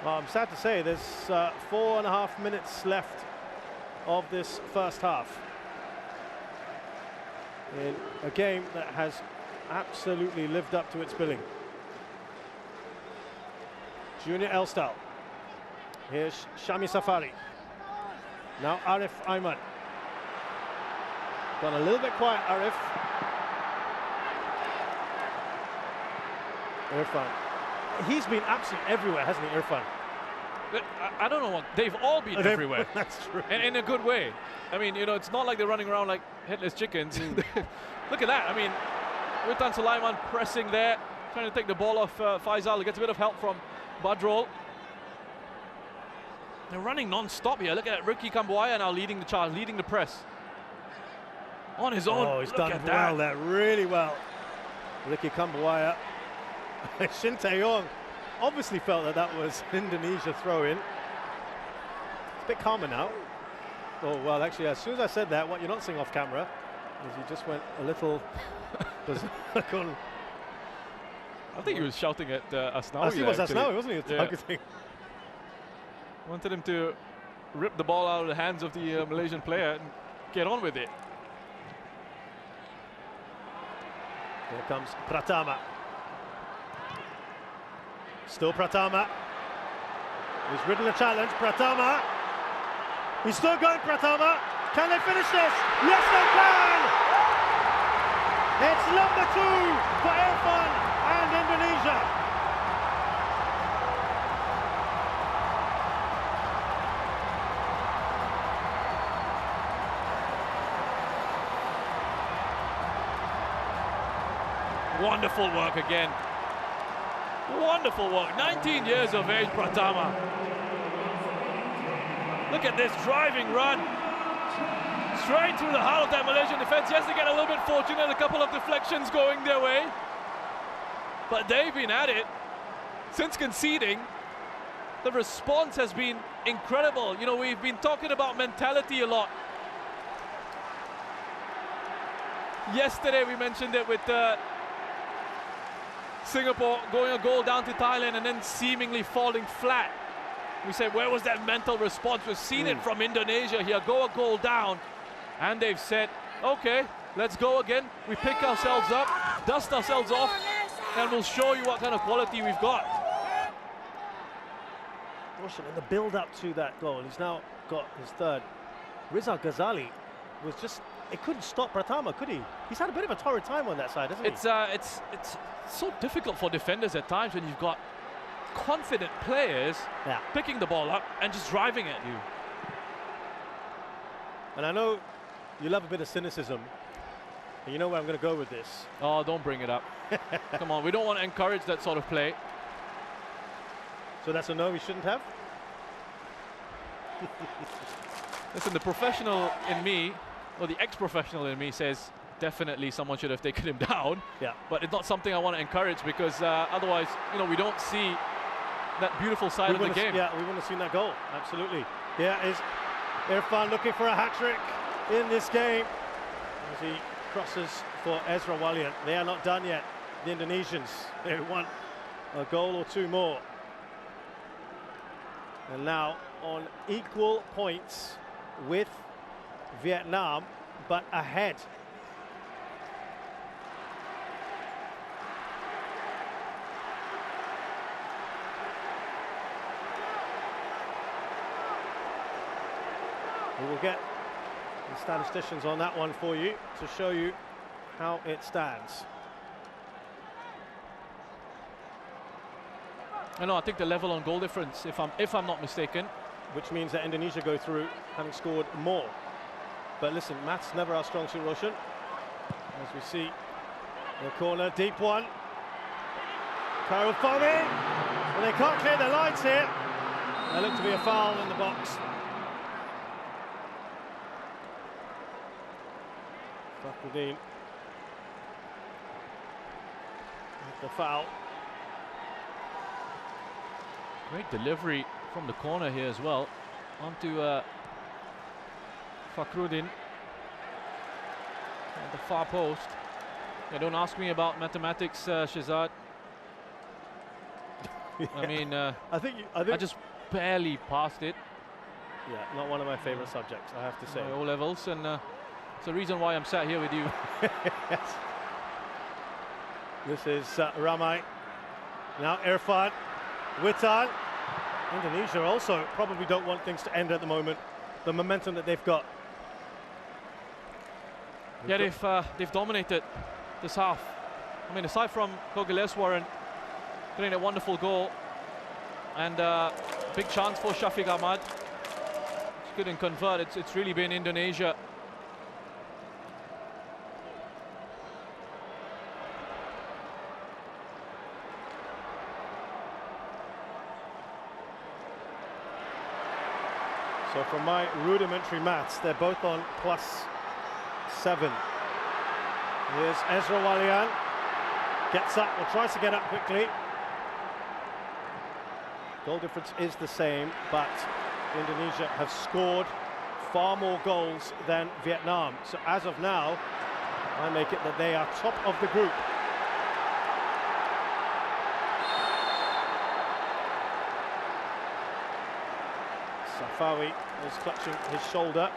Well, I'm sad to say there's 4.5 minutes left of this first half in a game that has absolutely lived up to its billing. Junior Elstal. Here's Shami Safari. Now Arif Aiman. Gone a little bit quiet, Arif. Irfan. He's been absolutely everywhere, hasn't he, Irfan? I don't know what, they've all been everywhere. That's true. And in a good way. I mean, you know, it's not like they're running around like headless chickens. Look at that. I mean, Witan Sulaiman pressing there, trying to take the ball off Faisal. He gets a bit of help from Badrol. They're running non-stop here. Look at Ricky Kambuaya now leading the charge, leading the press. On his own. Oh, he's done well there, really well. Ricky Kambuaya. Shin Tae-yong obviously felt that that was Indonesia throw-in. It's a bit calmer now. Oh, well, actually, as soon as I said that, what you're not seeing off camera is he just went a little... I think he was shouting at Asnawi. He was Asnawi, wasn't he? Targeting. Wanted him to rip the ball out of the hands of the Malaysian player and get on with it. Here comes Pratama. Still Pratama. He's ridden the challenge. Pratama. He's still going, Pratama. Can they finish this? Yes, they can! It's number 2 for Irfan and Indonesia. Wonderful work again. Wonderful work. 19 years of age, Pratama. Look at this driving run. Straight through the heart of that Malaysian defense. Yes, they get a little bit fortunate, a couple of deflections going their way. But they've been at it since conceding. The response has been incredible. You know, we've been talking about mentality a lot. Yesterday we mentioned it with Singapore going a goal down to Thailand and then seemingly falling flat. We said, where was that mental response? We've seen it from Indonesia here, go a goal down. And they've said, okay, let's go again. We pick ourselves up, dust ourselves off, and we'll show you what kind of quality we've got. In the build-up to that goal, he's now got his third. Rizal Ghazali was just, it couldn't stop Pratama, could he? He's had a bit of a torrid time on that side, hasn't he? It's so difficult for defenders at times when you've got confident players picking the ball up and just driving at you. And I know you love a bit of cynicism, and you know where I'm going to go with this. Oh, don't bring it up. Come on, we don't want to encourage that sort of play. So that's a no, we shouldn't have? Listen, the professional in me, or the ex-professional in me says definitely someone should have taken him down. Yeah. But it's not something I want to encourage because otherwise, you know, we don't see that beautiful side of the game. Yeah, we want to see that goal, absolutely. Here is Irfan looking for a hat-trick in this game as he crosses for Ezra Walian. They are not done yet, the Indonesians. They want a goal or 2 more. And now on equal points with Vietnam, but ahead. We will get the statisticians on that one for you to show you how it stands. I think the level on goal difference, if I'm not mistaken. Which means that Indonesia go through having scored more. But listen, maths never our strong suit, Roshan. As we see the corner, deep one. Karel Fami, and they can't clear the lines here. There looked to be a foul in the box. Fakhruddin. The foul. Great delivery from the corner here as well. Onto Fakhruddin at the far post. Yeah, don't ask me about mathematics, Shazad. Yeah. I mean, I just barely passed it. Yeah, not one of my favorite subjects, I have to say. My O levels, and it's the reason why I'm sat here with you. Yes. This is Ramai. Now Irfan, Witan. Indonesia also probably don't want things to end at the moment. The momentum that they've got. Yeah, they've dominated this half. I mean, aside from Kogileswaran getting a wonderful goal and big chance for Shafiq Ahmad, which couldn't convert. It's really been Indonesia. So from my rudimentary maths, they're both on +7. Here's Ezra Walian. Gets up, or tries to get up quickly. Goal difference is the same, but Indonesia have scored far more goals than Vietnam. So as of now, I make it that they are top of the group. Safawi is clutching his shoulder.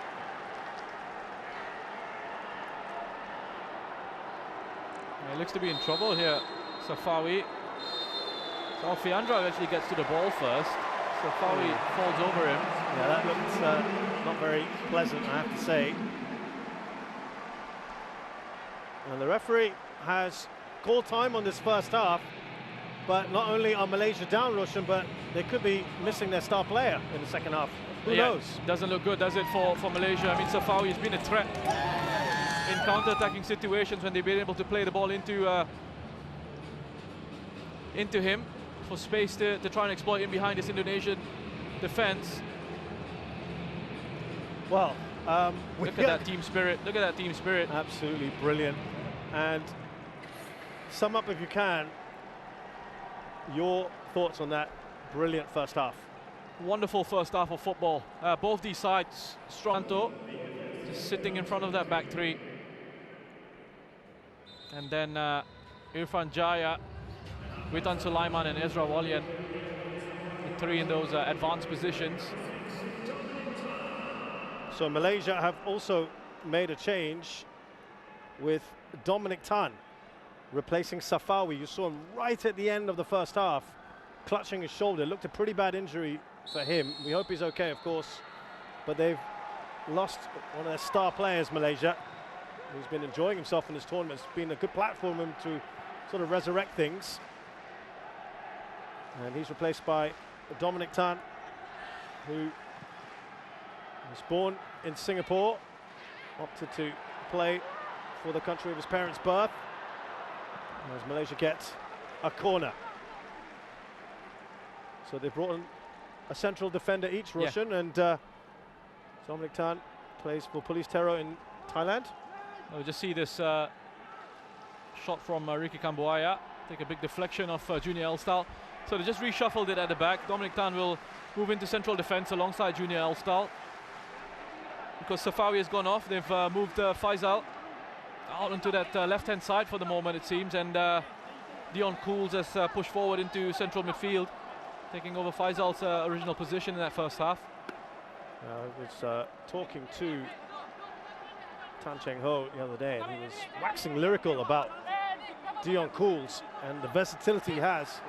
He looks to be in trouble here, Safawi. So Alfiandra actually gets to the ball first. Safawi falls over him. Yeah, that looks not very pleasant, I have to say. And the referee has called time on this first half. But not only are Malaysia down, Roshan, but they could be missing their star player in the second half. Who knows? Doesn't look good, does it, for Malaysia? I mean, Safawi has been a threat in counter-attacking situations when they've been able to play the ball into him for space to try and exploit him behind this Indonesian defense. Well, look at that team spirit. Look at that team spirit. Absolutely brilliant. And sum up, if you can, your thoughts on that brilliant first half. Wonderful first half of football. Both these sides strong. Just sitting in front of that back three. And then Irfan Jaya, Witan Sulaiman and Ezra Walian. The three in those advanced positions. So Malaysia have also made a change with Dominic Tan replacing Safawi. You saw him right at the end of the first half, clutching his shoulder. It looked a pretty bad injury for him. We hope he's okay, of course. But they've lost one of their star players, Malaysia, who's been enjoying himself in this tournament. It's been a good platform for him to sort of resurrect things. And he's replaced by Dominic Tan, who was born in Singapore, opted to play for the country of his parents' birth. As Malaysia gets a corner. So they've brought in a central defender each, Roshan, and Dominic Tan plays for Police Tero in Thailand. We'll just see this shot from Ricky Kambuaya. Take a big deflection of Junior Elstal. So they just reshuffled it at the back. Dominic Tan will move into central defense alongside Junior Elstal. Because Safawi has gone off, they've moved Faisal out into that left-hand side for the moment, it seems, and Dion Cools has pushed forward into central midfield, taking over Faisal's original position in that first half. I was talking to Tan Cheng Ho the other day, and he was waxing lyrical about Dion Cools and the versatility he has.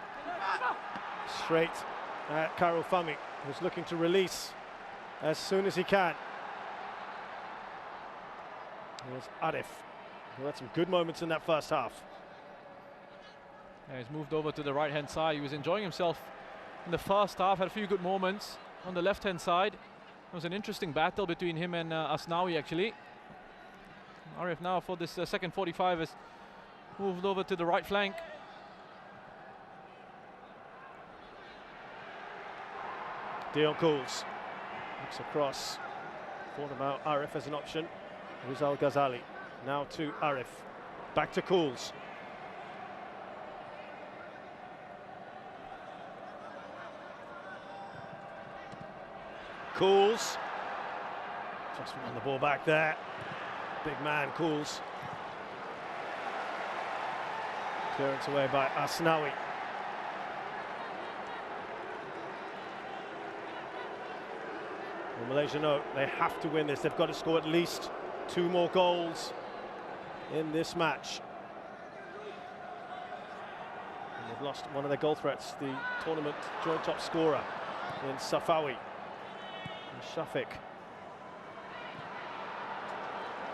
Straight at Karel Fami, who's looking to release as soon as he can. Here's AFF, who had some good moments in that first half. Yeah, he's moved over to the right-hand side. He was enjoying himself in the first half, had a few good moments on the left-hand side. It was an interesting battle between him and Asnawi, actually. AFF now for this second 45 has moved over to the right flank. Dion Cools looks across, thought about AFF as an option. Rizal Ghazali now to AFF, back to Cools. Cools just won the ball back there. Big man Cools. Clearance away by Asnawi. Well, Malaysia know they have to win this. They've got to score at least 2 more goals in this match. And they've lost one of their goal threats, the tournament joint top scorer in Safawi. And Shafiq.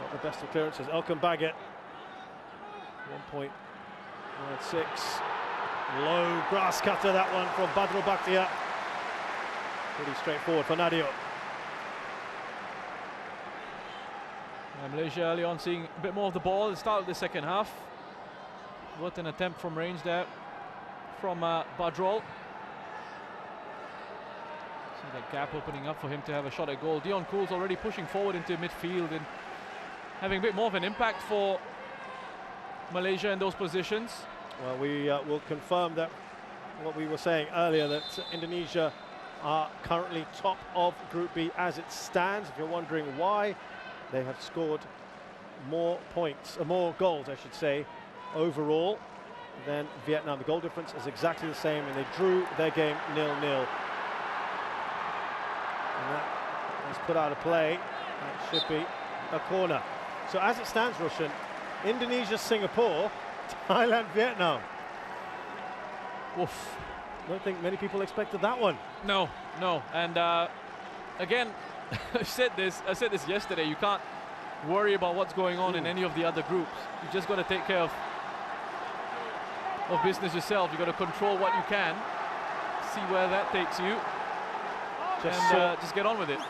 Got the best of clearances. Elkan Baggett. 1.96. Low grass cutter, that one from Badrul Bakhtiar. Pretty straightforward for Nadio. Malaysia early on seeing a bit more of the ball at the start of the second half. What an attempt from range there from Badrul. See that gap opening up for him to have a shot at goal. Dion Cools already pushing forward into midfield and having a bit more of an impact for Malaysia in those positions. Well, we will confirm that what we were saying earlier, that Indonesia are currently top of Group B as it stands. If you're wondering why, they have scored more points, more goals, I should say, overall than Vietnam. The goal difference is exactly the same, and they drew their game 0-0. And that is put out of play. That should be a corner. So as it stands, Roshan, Indonesia, Singapore, Thailand, Vietnam. Oof. I don't think many people expected that one. No, and again, I said this yesterday. You can't worry about what's going on in any of the other groups. You just got to take care of business yourself. You got to control what you can, see where that takes you, just get on with it.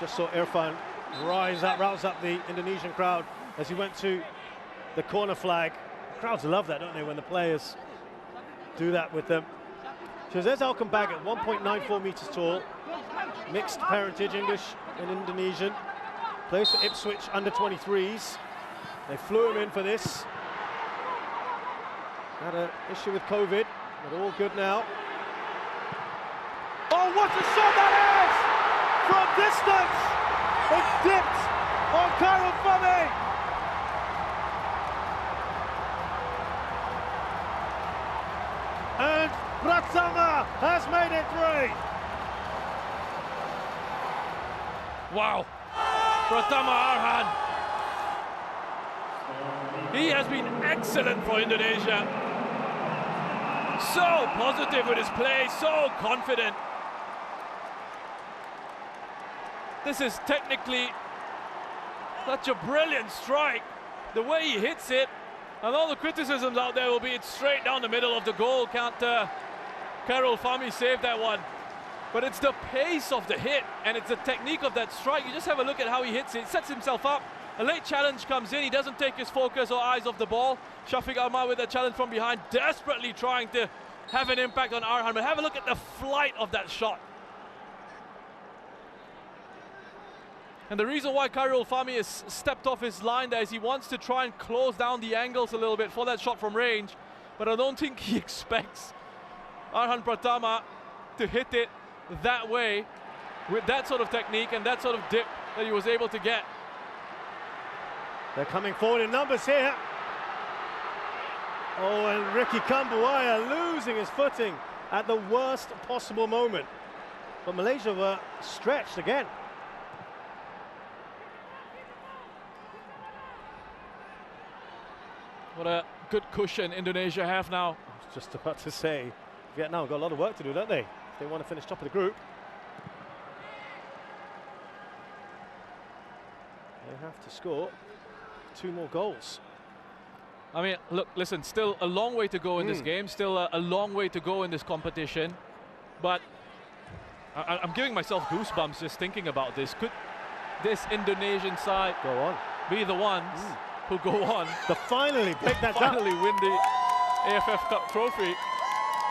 Just saw Irfan rouse up the Indonesian crowd as he went to the corner flag. Crowds love that, don't they, when the players do that with them. So there's Elkan Baggett, 1.94 meters tall, mixed parentage, English and Indonesian. Plays for Ipswich under 23s. They flew him in for this. Had an issue with COVID, but all good now. Oh, what a shot that is! From distance! It dipped on Khairul Fahmi! And Pratama has made it 3. Wow, Pratama Arhan. He has been excellent for Indonesia. So positive with his play, so confident. This is technically such a brilliant strike. The way he hits it, and all the criticisms out there will be it's straight down the middle of the goal. Can't Khairul Fahmi save that one? But it's the pace of the hit, and it's the technique of that strike. You just have a look at how he hits it. He sets himself up. A late challenge comes in. He doesn't take his focus or eyes off the ball. Shafiq Ahmad with a challenge from behind, desperately trying to have an impact on Arhan. But have a look at the flight of that shot. And the reason why Khairul Fahmi has stepped off his line there is he wants to try and close down the angles a little bit for that shot from range. But I don't think he expects Arhan Pratama to hit it that way with that sort of technique and that sort of dip that he was able to get. They're coming forward in numbers here. Oh, and Ricky Kambuaya losing his footing at the worst possible moment. But Malaysia were stretched again. What a good cushion Indonesia have now. I was just about to say, Vietnam got a lot of work to do, don't they? If they want to finish top of the group. They have to score 2 more goals. I mean, look, listen, still a long way to go in this game, still a long way to go in this competition, but I'm giving myself goosebumps just thinking about this. Could this Indonesian side Go on. be the ones who go on To finally pick that up. finally win the AFF Cup trophy?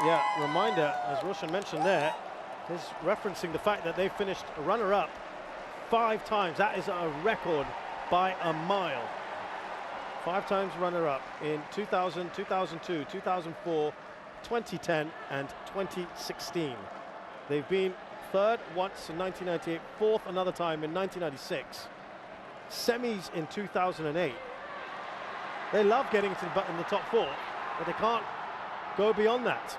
Yeah, reminder, as Roshan mentioned there, is referencing the fact that they finished runner-up 5 times. That is a record by a mile. 5 times runner-up in 2000, 2002, 2004, 2010 and 2016. They've been 3rd once in 1998, 4th another time in 1996, semis in 2008. They love getting into in the top 4, but they can't go beyond that.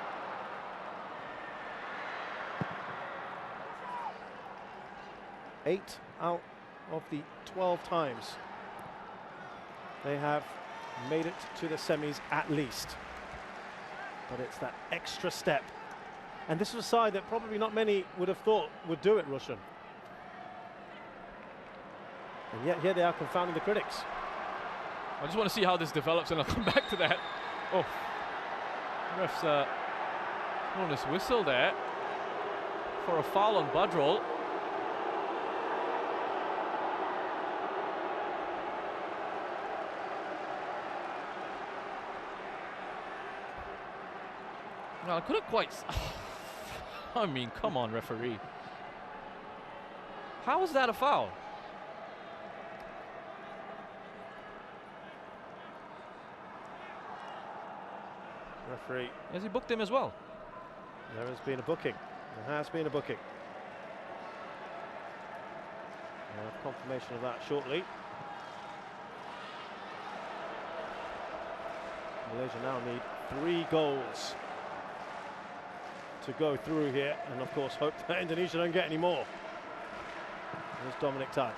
Eight out of the 12 times they have made it to the semis at least. But it's that extra step. And this was a side that probably not many would have thought would do it, Roshan. And yet here they are confounding the critics. I just want to see how this develops, and I'll come back to that. Oh, ref's thrown his whistle there for a foul on Badrol. Well, I couldn't quite. I mean, come on, referee. How is that a foul? Referee. Has he booked him as well? There has been a booking. There has been a booking. We'll have confirmation of that shortly. Malaysia now need 3 goals to go through here, and of course hope that Indonesia don't get any more. Here's Dominic Tan.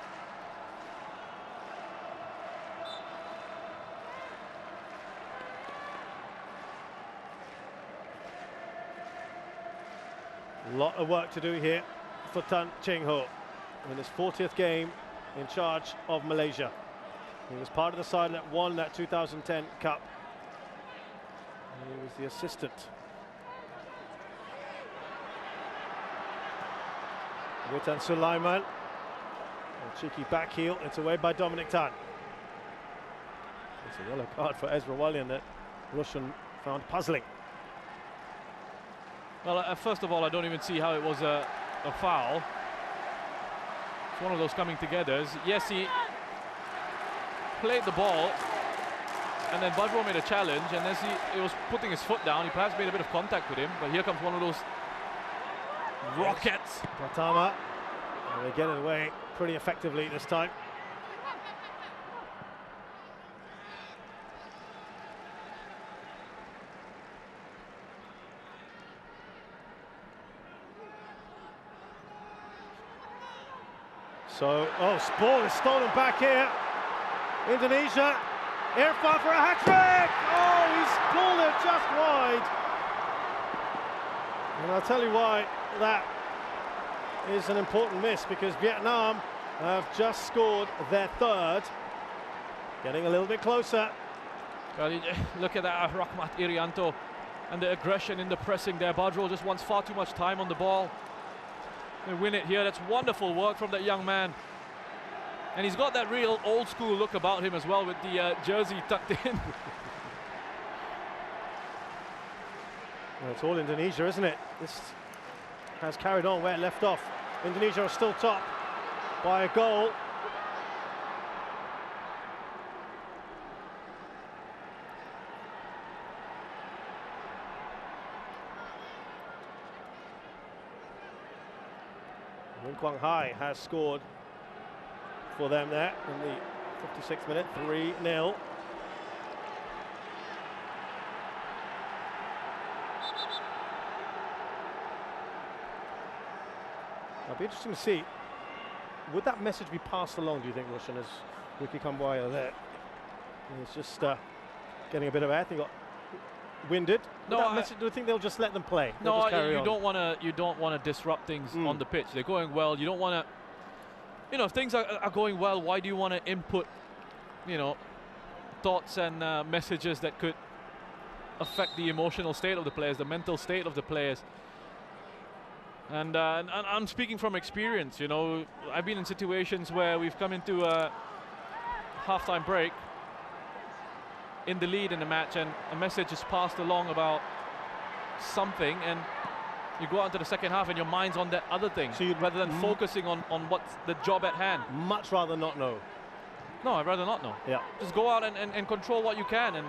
A lot of work to do here for Tan Cheng Ho in his 40th game in charge of Malaysia. He was part of the side that won that 2010 Cup. And he was the assistant. Witan Sulaiman. A cheeky back heel. It's away by Dominic Tan. It's a yellow card for Ezra Walian that Roshan found puzzling. Well, first of all, I don't even see how it was a foul. It's one of those coming togethers. Yes, he played the ball, and then Badrol made a challenge, and as he was putting his foot down, he perhaps made a bit of contact with him, but here comes one of those rockets. Pratama, and they get it away pretty effectively this time. So, ball is stolen back here. Indonesia, Irfan for a hat-trick! Oh, he's pulled it just wide. And I'll tell you why that is an important miss, because Vietnam have just scored their 3rd. Getting a little bit closer. Well, look at that, Rahmat Irianto, and the aggression in the pressing there. Badrol just wants far too much time on the ball. They win it here. That's wonderful work from that young man. And he's got that real old school look about him as well, with the jersey tucked in. Well, it's all Indonesia, isn't it? This has carried on where it left off. Indonesia are still top by a goal. Wing Kwang Hai has scored for them there in the 56th minute, 3-0. It'll be interesting to see, would that message be passed along, do you think, Roshan, as Ricky Kambuaya there? He's just getting a bit of air. I think he got winded. No, do you think they'll just let them play? No, you don't want to disrupt things on the pitch. They're going well. You don't want to. you know, if things are going well, why do you want to input, you know, thoughts and messages that could affect the emotional state of the players, the mental state of the players? And I'm speaking from experience, you know. I've been in situations where we've come into a half-time break in the lead in the match, and a message is passed along about something, and you go out into the second half and your mind's on that other thing, so rather than focusing on what's the job at hand. Much rather not know. No, I'd rather not know. Yeah. Just go out and control what you can and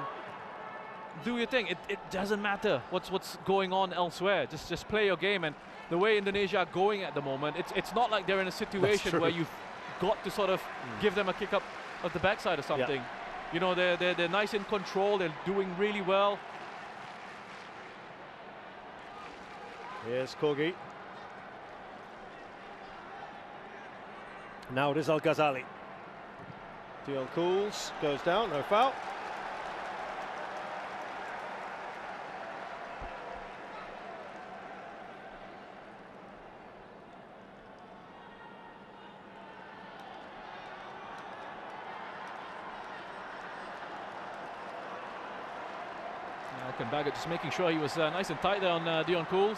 do your thing. It doesn't matter what's going on elsewhere. Just play your game. And the way Indonesia are going at the moment, it's not like they're in a situation where you've got to sort of give them a kick up of the backside or something. Yeah. You know, they're nice in control. They're doing really well. Here's Kogi. Now it is Al Ghazali. Dion Cools goes down, no foul. Baggett just making sure he was nice and tight there on Dion Cools.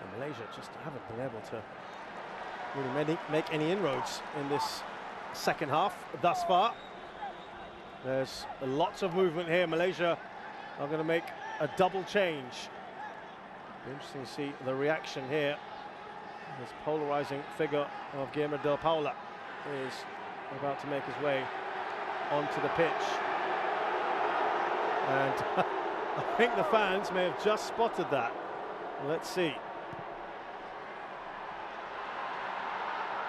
And Malaysia just haven't been able to really make any inroads in this second half thus far. There's lots of movement here. Malaysia are going to make a double change. Be interesting to see the reaction here. This polarizing figure of Guillermo Del Paula is about to make his way onto the pitch. And I think the fans may have just spotted that. Let's see.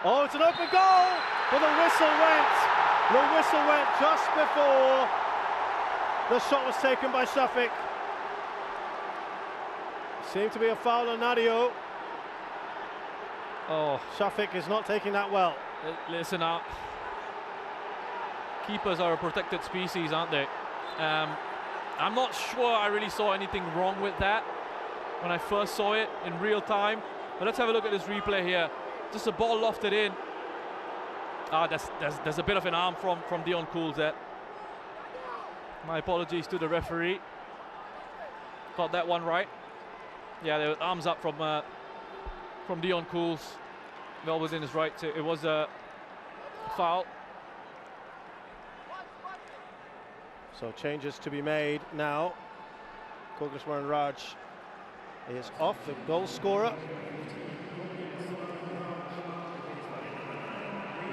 Oh, it's an open goal, but the whistle went. The whistle went just before the shot was taken by Shafiq. Seemed to be a foul on Nadio. Oh, Shafiq is not taking that well. Listen up. Keepers are a protected species, aren't they? I'm not sure I really saw anything wrong with that when I first saw it in real time. But let's have a look at this replay here. Just a ball lofted in. There's a bit of an arm from Dion Cools there. My apologies to the referee. Got that one right. Yeah, there were arms up from Dion Cools. Well within his right. It was a foul. So changes to be made now. Kogeshwaran Raj is off, the goal scorer.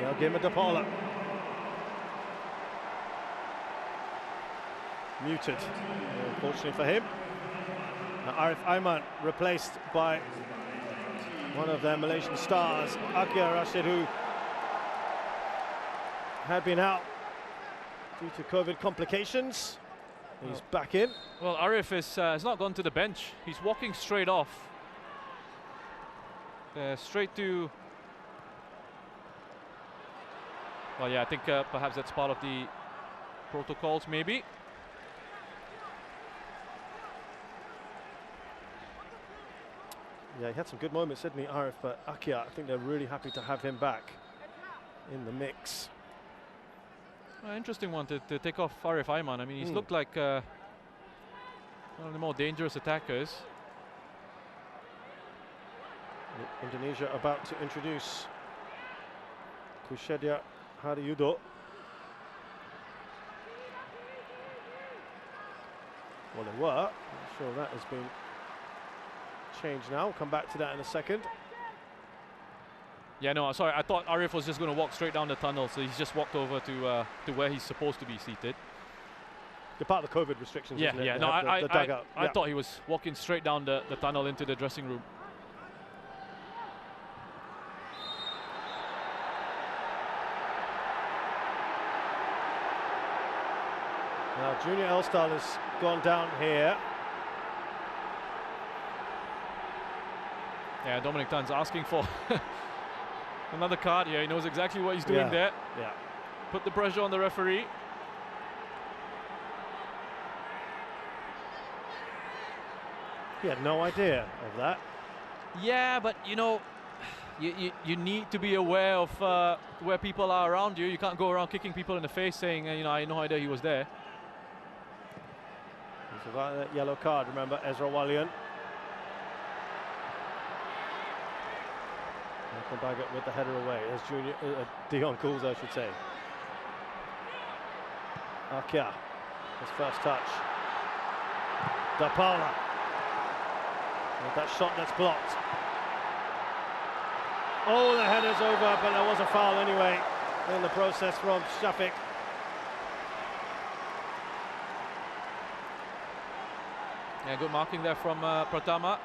Now Guillermo Del Paula. Muted, unfortunately for him. Now Arif Aiman replaced by one of their Malaysian stars, Akia Rashid, who had been out due to COVID complications. He's back in. Well, Arif has not gone to the bench. He's walking straight off. Straight to... Well, yeah, I think perhaps that's part of the protocols, maybe. Yeah, he had some good moments, didn't he, Arif? But Akia, I think they're really happy to have him back in the mix. Interesting one to take off Arif Aiman. I mean, he's looked like one of the more dangerous attackers. Indonesia about to introduce Kushedia Hariyudo. Well, they were. I'm sure that has been changed now. We'll come back to that in a second. Yeah, no, sorry. I thought Arif was just going to walk straight down the tunnel, so he's just walked over to where he's supposed to be seated. They're part of the COVID restrictions, yeah, isn't it? Yeah, no, I thought he was walking straight down the tunnel into the dressing room. Now, Junior Elstal has gone down here. Yeah, Dominic Tan's asking for another card here. He knows exactly what he's doing there. Yeah. Put the pressure on the referee. He had no idea of that. Yeah, but you know, you need to be aware of where people are around you. You can't go around kicking people in the face saying, you know, I had no idea he was there. He's about that yellow card, remember, Ezra Wallian. Come back with the header away. There's Dion Cools, I should say. Akia, his first touch. Da Paula. With that shot that's blocked. Oh, the header's over, but there was a foul anyway in the process from Shafiq. Yeah, good marking there from Pratama.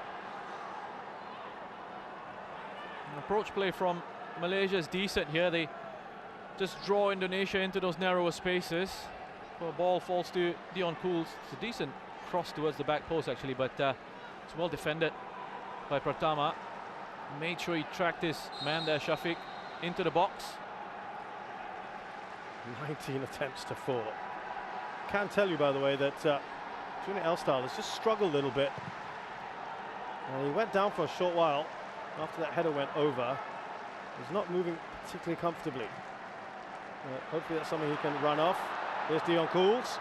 Approach play from Malaysia is decent here. They just draw Indonesia into those narrower spaces. The ball falls to Dion Cools. It's a decent cross towards the back post actually, but it's well defended by Pratama. Made sure he tracked his man there, Shafiq, into the box. 19 attempts to 4. Can tell you, by the way, that Junior Elstal has just struggled a little bit. He went down for a short while after that header went over. He's not moving particularly comfortably. Hopefully that's something he can run off. Here's Dion Cools.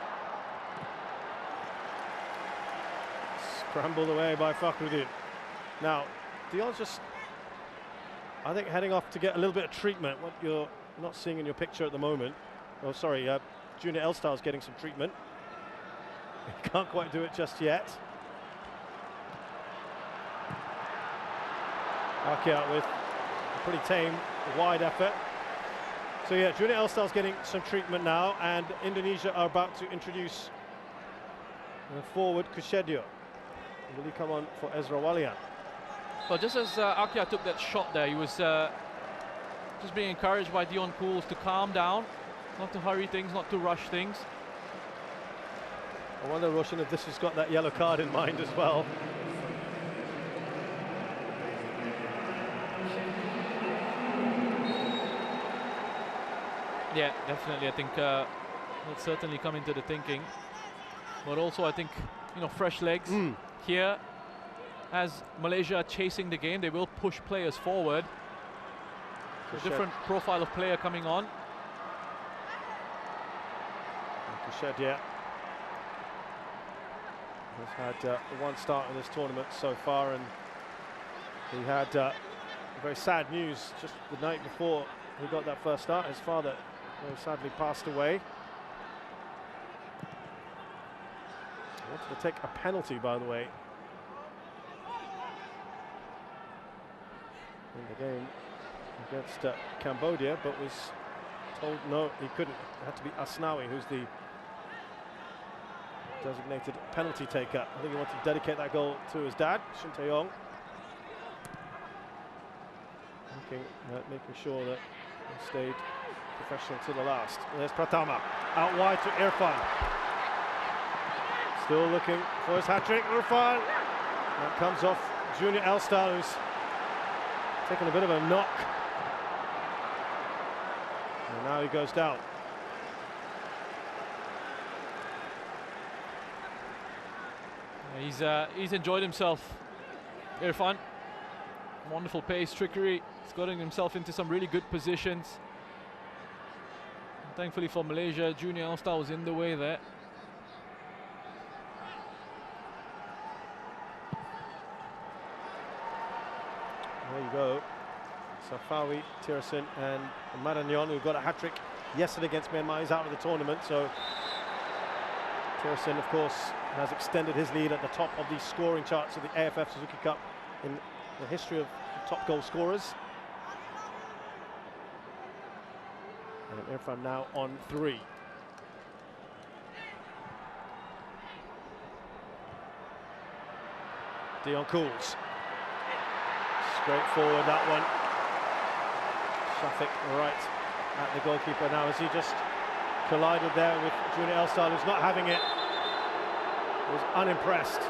Scrambled away by Fakhruddin. Now, Dion's just, I think, heading off to get a little bit of treatment, what you're not seeing in your picture at the moment. Oh, sorry, Junior Elstal's getting some treatment. He can't quite do it just yet. Akia with a pretty tame, wide effort. So yeah, Junior Elstal's getting some treatment now, and Indonesia are about to introduce forward Kushedio. Will he come on for Ezra Wallian? Well, just as Akia took that shot there, he was just being encouraged by Dion Cools to calm down, not to hurry things, not to rush things. I wonder, Roshan, if this has got that yellow card in mind as well. Yeah, definitely. I think that's certainly come into the thinking. But also, I think, you know, fresh legs here. As Malaysia are chasing the game, they will push players forward. So a different profile of player coming on. Kushedia has had one start in this tournament so far, and he had very sad news just the night before he got that first start. His father very sadly passed away. He wanted to take a penalty, by the way, in the game against Cambodia, but was told no, he couldn't. It had to be Asnawi, who's the designated penalty taker. I think he wanted to dedicate that goal to his dad, Shin Tae-yong. Making sure that he stayed professional to the last. And there's Pratama, out wide to Irfan. Still looking for his hat-trick, Irfan. That comes off Junior Elstal, who's taking a bit of a knock. And now he goes down. He's enjoyed himself, Irfan. Wonderful pace, trickery. He's gotten himself into some really good positions. And thankfully for Malaysia, Junior Elstal was in the way there. There you go. Safawi, Tirasin and Maranyon, who got a hat-trick yesterday against Myanmar, is out of the tournament. So Tirasin, of course, has extended his lead at the top of the scoring charts of the AFF Suzuki Cup in the history of the top goal scorers. And Irfan now on 3. Dion Cools. Straightforward, that one. Shafiq right at the goalkeeper now, as he just collided there with Junior Elstal, who's not having it. He was unimpressed.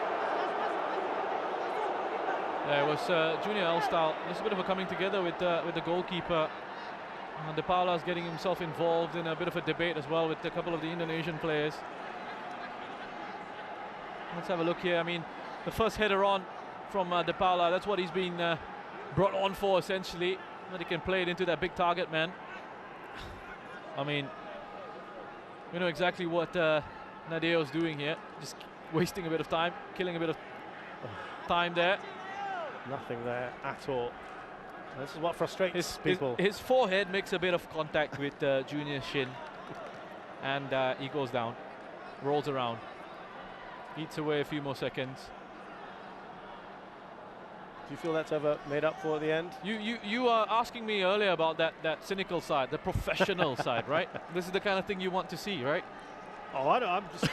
There was Junior Elstal. There's a bit of a coming together with the goalkeeper. De Paula's getting himself involved in a bit of a debate as well with a couple of the Indonesian players. Let's have a look here. I mean, the first header on from De Paula. That's what he's been brought on for, essentially. That he can play it into that big target man. I mean, we know exactly what Nadeo's doing here. Just wasting a bit of time, killing a bit of time there. Nothing there at all. This is what frustrates people. His forehead makes a bit of contact with Junior's shin, and he goes down, rolls around, eats away a few more seconds. Do you feel that's ever made up for at the end? You were asking me earlier about that cynical side, the professional side, right? This is the kind of thing you want to see, right? Oh, I don't. I'm just,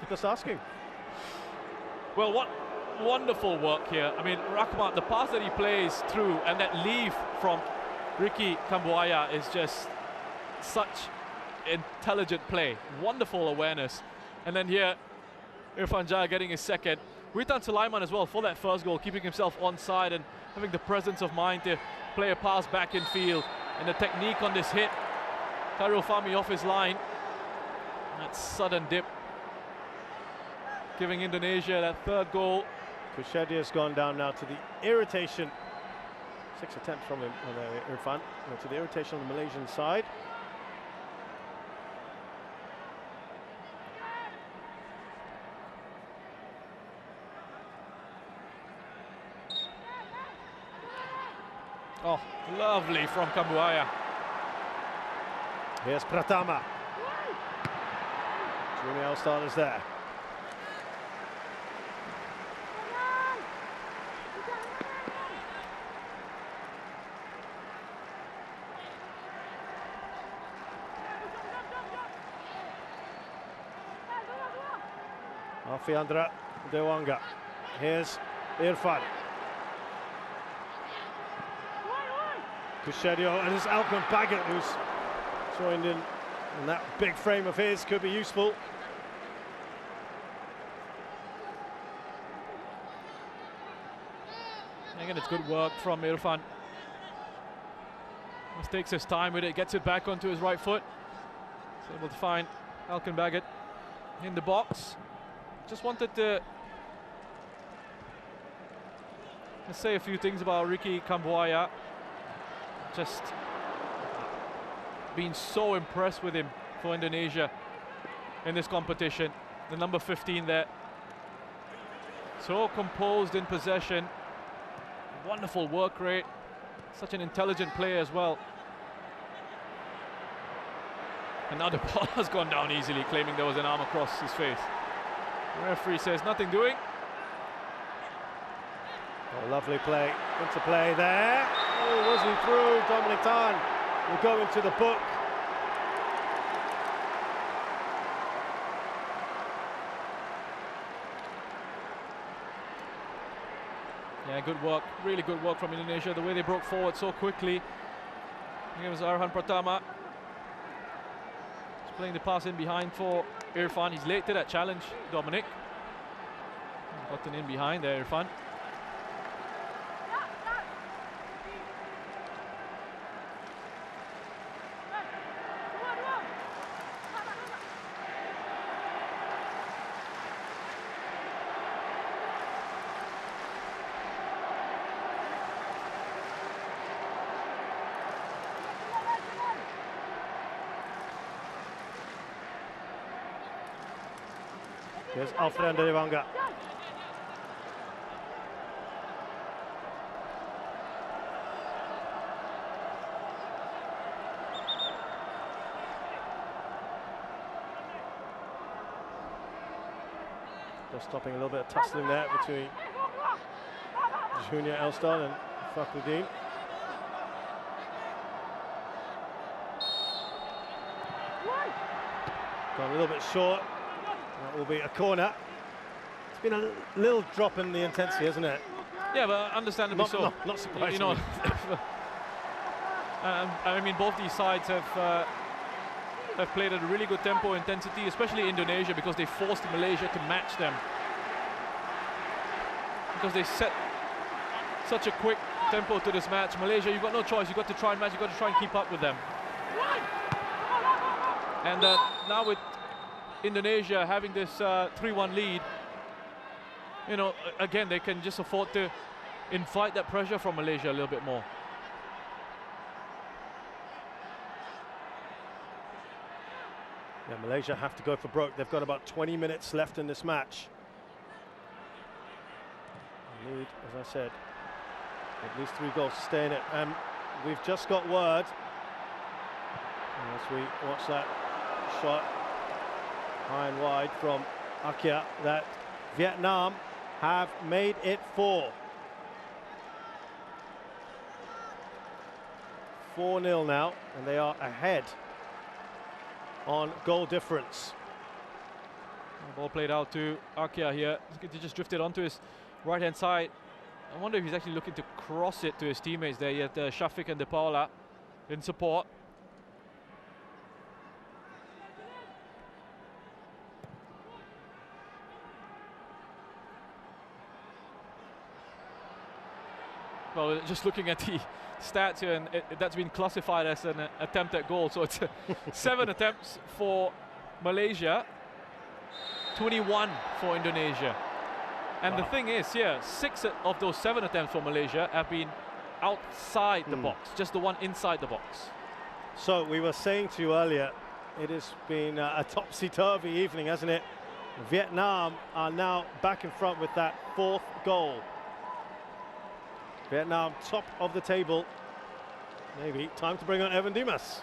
just asking. Well, what wonderful work here. I mean, Rahmat, the pass that he plays through and that leave from Ricky Kambuaya is just such intelligent play. Wonderful awareness. And then here, Irfan Jaya getting his second. Witan Sulaiman as well for that first goal, keeping himself onside and having the presence of mind to play a pass back in field. And the technique on this hit. Khairul Fahmi off his line. That sudden dip, giving Indonesia that third goal. Kushadia's gone down now to the irritation. 6 attempts from him on Irfan. To the irritation on the Malaysian side. Oh, lovely from Kambuaya. Here's Pratama. Junior All-Star is there. Alfiandra Dewanga. Here's Irfan. Kushadio, and it's Alkan Baggett who's joined in, and that big frame of his could be useful. Again, it's good work from Irfan. Just takes his time with it, gets it back onto his right foot. He's able to find Alkan Baggett in the box. Just wanted to say a few things about Ricky Kambuaya. Just been so impressed with him for Indonesia in this competition. The number 15 there. So composed in possession. Wonderful work rate. Such an intelligent player as well. And now the ball has gone down easily, claiming there was an arm across his face. The referee says nothing doing. Oh, lovely play, interplay there. Oh, was he through? Dominic Tan will go into the book. Yeah, good work, really good work from Indonesia. The way they broke forward so quickly. Here was Arhan Pratama. He's playing the pass in behind for Irfan. He's late to that challenge, Dominic. Gotten in behind there, Irfan. Here's Alfredo Dewanga. Just stopping a little bit of tussling there between Junior Elston and Fakhruddin. Gone a little bit short. That will be a corner. It's been a little drop in the intensity, hasn't it? Yeah, but understandably so. Not surprisingly. You know, I mean, both these sides have played at a really good tempo, intensity, especially Indonesia, because they forced Malaysia to match them. Because they set such a quick tempo to this match. Malaysia, you've got no choice. You've got to try and match. You've got to try and keep up with them. And now with Indonesia having this 3-1 lead, you know, again, they can just afford to invite that pressure from Malaysia a little bit more. Yeah, Malaysia have to go for broke. They've got about 20 minutes left in this match. Need, as I said, at least 3 goals to stay in it. And we've just got word, as we watch that shot high and wide from Akia, that Vietnam have made it 4-0 now, and they are ahead on goal difference. Ball played out to Akia here. He just drifted onto his right-hand side. I wonder if he's actually looking to cross it to his teammates there. He had Shafiq and De Paula in support. Well, just looking at the stats here, and that's been classified as an attempted goal. So it's 7 attempts for Malaysia, 21 for Indonesia. And the thing is, here, 6 of those 7 attempts for Malaysia have been outside the box, just the one inside the box. So we were saying to you earlier, it has been a topsy-turvy evening, hasn't it? Vietnam are now back in front with that 4th goal. Vietnam top of the table. Maybe time to bring on Evan Dimas.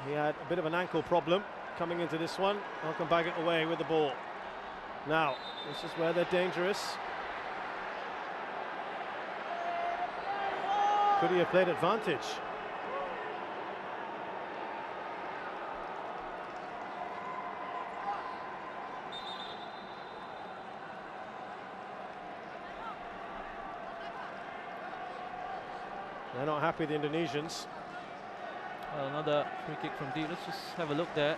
He had a bit of an ankle problem coming into this one. Malcolm Baggett away with the ball. Now, this is where they're dangerous. Could he have played advantage? They're not happy, the Indonesians. Well, another free kick from deep. Let's just have a look there.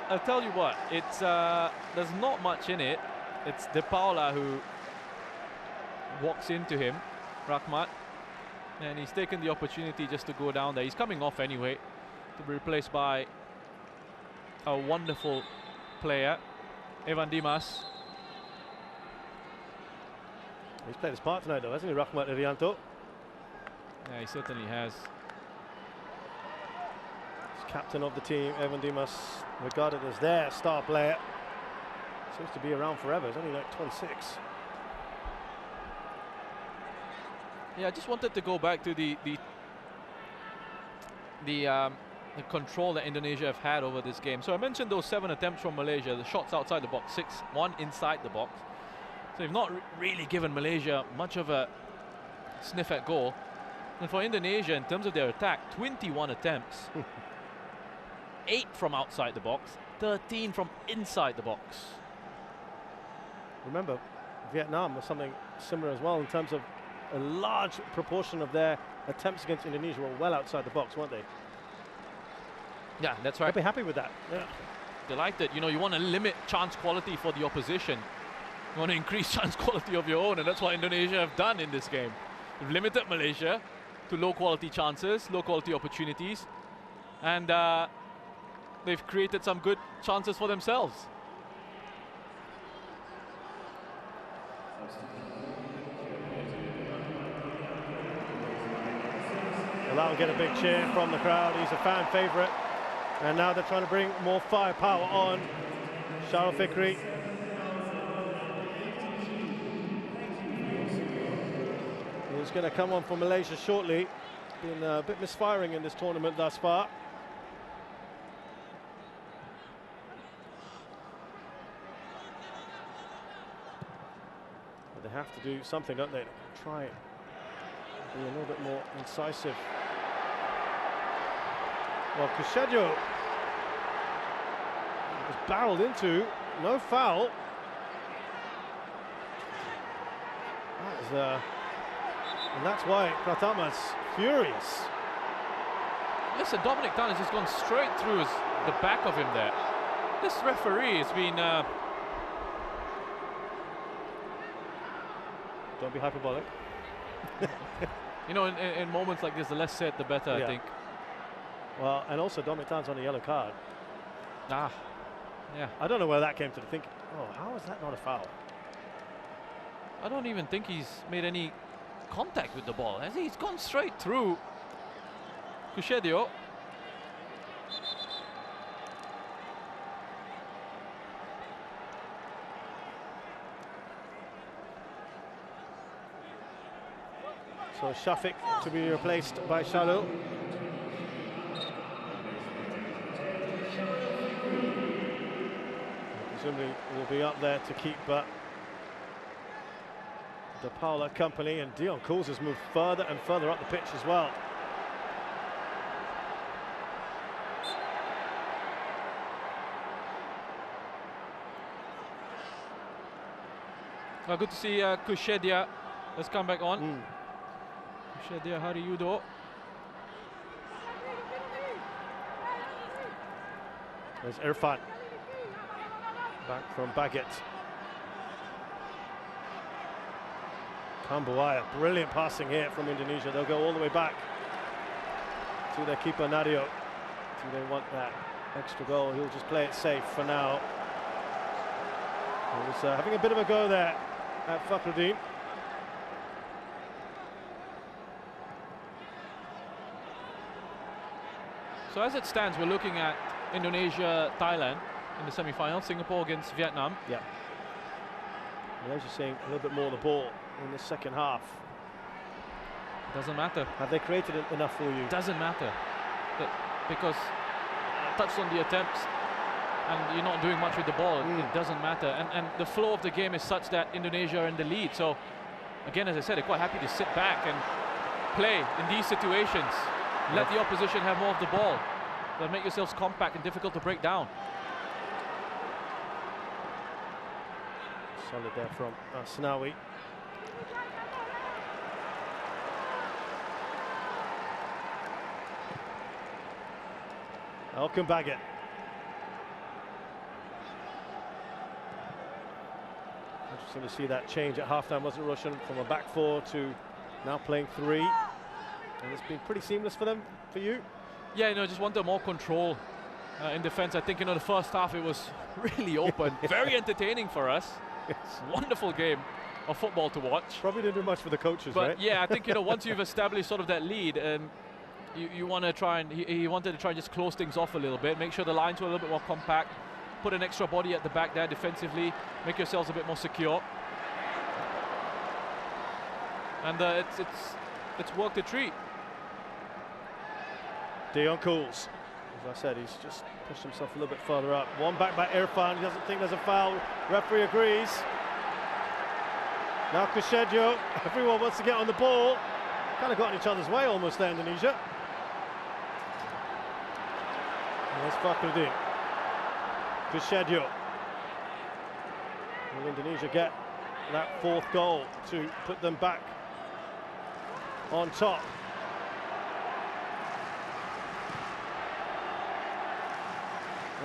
I'll tell you what, it's there's not much in it. It's De Paula who walks into him, Rahmat, and he's taken the opportunity just to go down there. He's coming off anyway, to be replaced by a wonderful player, Evan Dimas. He's played his part tonight though, hasn't he, Rahmat Irianto? Yeah, he certainly has. He's captain of the team, Evan Dimas, regarded as their star player. Seems to be around forever, he's only like 26. Yeah, I just wanted to go back to the control that Indonesia have had over this game. So I mentioned those 7 attempts from Malaysia, the shots outside the box, 6, 1 inside the box. So they've not really given Malaysia much of a sniff at goal. And for Indonesia, in terms of their attack, 21 attempts, 8 from outside the box, 13 from inside the box. Remember, Vietnam was something similar as well in terms of a large proportion of their attempts against Indonesia were well outside the box, weren't they? Yeah, that's right. I'd be happy with that. Yeah. Delighted. You know, you want to limit chance quality for the opposition. You want to increase chance quality of your own, and that's what Indonesia have done in this game. They've limited Malaysia to low quality chances, low quality opportunities, and they've created some good chances for themselves. Well, that'll get a big cheer from the crowd. He's a fan favourite, and now they're trying to bring more firepower on. Sharul Fikri. He's going to come on for Malaysia shortly. Been a bit misfiring in this tournament thus far. But they have to do something, don't they? Try it. Be a little bit more incisive. Well, Kushejo was barreled into, no foul. That is and that's why Pratama's furious. Listen, Dominic Tan has just gone straight through the back of him there. This referee has been... Don't be hyperbolic. You know, in moments like this, the less said, the better, Yeah. I think. Well, and also Dominic Tan's on a yellow card. Ah, Yeah. I don't know where that came to the thinking. Oh, how is that not a foul? I don't even think he's made any contact with the ball. He's gone straight through Kushedio. So Shafiq to be replaced by Shalou. Presumably will be up there to keep De Paula company, and Dion Cools has moved further and further up the pitch as well. Well, good to see Kushedia has come back on. Kushedia Hariyudo. There's Irfan. Back from Baggett. Kambuaya, brilliant passing here from Indonesia. They'll go all the way back to their keeper Nadio. Do they want that extra goal? He'll just play it safe for now. He was having a bit of a go there at Fakhruddin. So as it stands, we're looking at Indonesia, Thailand in the semi-final. Singapore against Vietnam. Yeah. Malaysia seeing a little bit more of the ball in the second half. Doesn't matter. Have they created enough for you? Doesn't matter. Because touched on the attempts and you're not doing much with the ball. It doesn't matter. And the flow of the game is such that Indonesia are in the lead. So again, as I said, they're quite happy to sit back and play in these situations. Let the opposition have more of the ball. They'll make yourselves compact and difficult to break down. Solid there from Asnawi. Elkan Baggett. Interesting to see that change at halftime, wasn't it, Roshan? From a back four to now playing three. And it's been pretty seamless for them, for you? Yeah, just wanted more control in defense. I think, the first half it was really open. Very entertaining for us. Yes. Wonderful game of football to watch. Probably didn't do much for the coaches, but right? Yeah, I think, once you've established sort of that lead, you want to try and, he wanted to try and just close things off a little bit, make sure the lines were a little bit more compact, put an extra body at the back there defensively, make yourselves a bit more secure. And it's worked a treat. Dion Cools, as I said, he's just pushed himself a little bit further up. One back by Irfan, he doesn't think there's a foul. Referee agrees. Now Kushedio, everyone wants to get on the ball. Kind of got in each other's way almost there, Indonesia. And there's Fakhruddin. Kushedio. Will Indonesia get that fourth goal to put them back on top?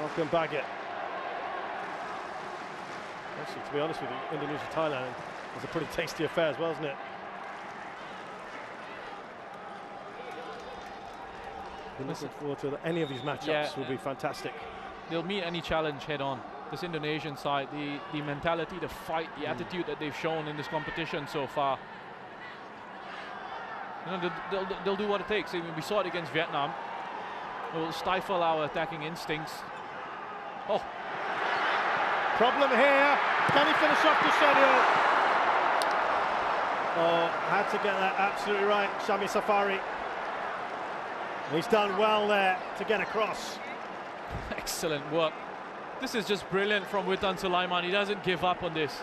Elkan Baggett. Actually, to be honest with you, Indonesia-Thailand was a pretty tasty affair as well, isn't it? We're looking forward to any of these matchups. Will be fantastic. They'll meet any challenge head on. This Indonesian side, the mentality, the fight, the attitude that they've shown in this competition so far. They'll do what it takes. I mean, we saw it against Vietnam. They'll stifle our attacking instincts. Oh. Problem here. Can he finish off Kushedio? Oh, had to get that absolutely right, Shami Safari. He's done well there to get across. Excellent work. This is just brilliant from Witan Sulaiman. He doesn't give up on this.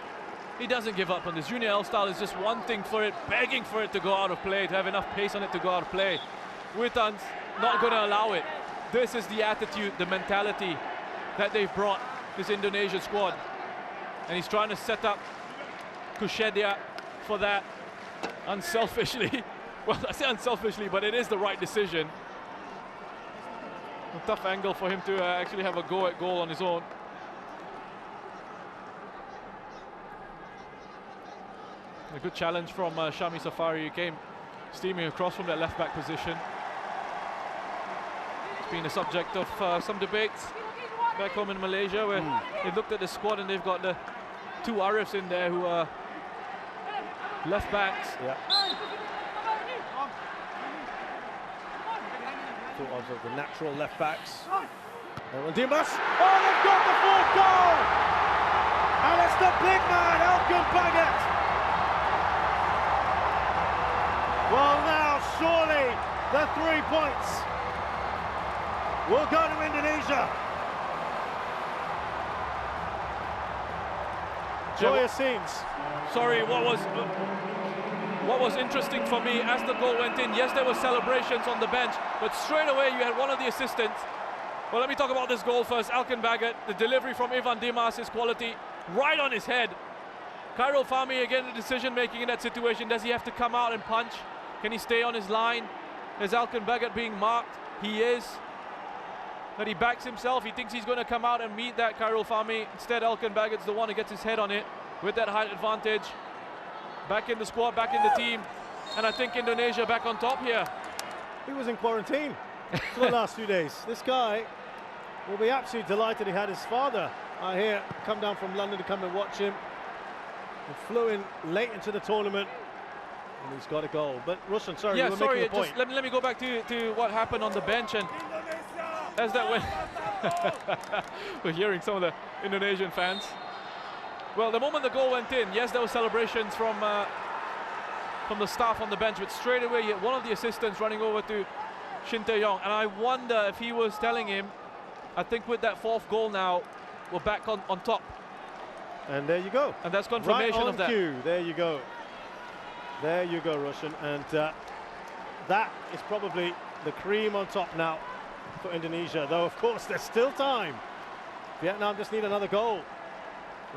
He doesn't give up on this. Junior L-Style is just wanting for it, begging for it to go out of play, to have enough pace on it to go out of play. Witan's not going to allow it. This is the attitude, the mentality that they've brought this Indonesian squad. And he's trying to set up Kushedia for that unselfishly. Well, I say unselfishly, but it is the right decision. A tough angle for him to actually have a go at goal on his own. A good challenge from Shami Safari, who came steaming across from that left-back position. It's been a subject of some debates back home in Malaysia, where they've looked at the squad and they've got the 2 AFFs in there who are left backs. Yeah. Two of the natural left backs. And Dimas. Oh, they've got the 4th goal! And it's the big man, Alkan Baggett. Well, now surely the 3 points will go to Indonesia. Joyous scenes. Sorry, what was interesting for me as the goal went in, yes, there were celebrations on the bench, but straight away you had one of the assistants. Well, let me talk about this goal first. Alkan Baggett, the delivery from Ivan Dimas, his quality, right on his head. Khairul Fahmi, again, the decision making in that situation. Does he have to come out and punch? Can he stay on his line? Is Alkan Baggett being marked? He is. But he backs himself. He thinks he's going to come out and meet that Khairul Fahmi. Instead, Alkan Baggett's the one who gets his head on it with that height advantage. Back in the squad, back in the team. And I think Indonesia back on top here. He was in quarantine for the last few days. This guy will be absolutely delighted he had his father, I hear, come down from London to come and watch him. He flew in late into the tournament and he's got a goal. But Rushan, sorry, you were making a point. Just let me go back to what happened on the bench. And as that went, we're hearing some of the Indonesian fans. Well, the moment the goal went in, yes, there were celebrations from the staff on the bench, but straight away you had one of the assistants running over to Shin Tae-yong, and I wonder if he was telling him, I think with that 4th goal now, we're back on top. And there you go. And that's confirmation of that. Right on cue. There you go. There you go, Rushan. And that is probably the cream on top now for Indonesia, though of course there's still time. Vietnam just need another goal.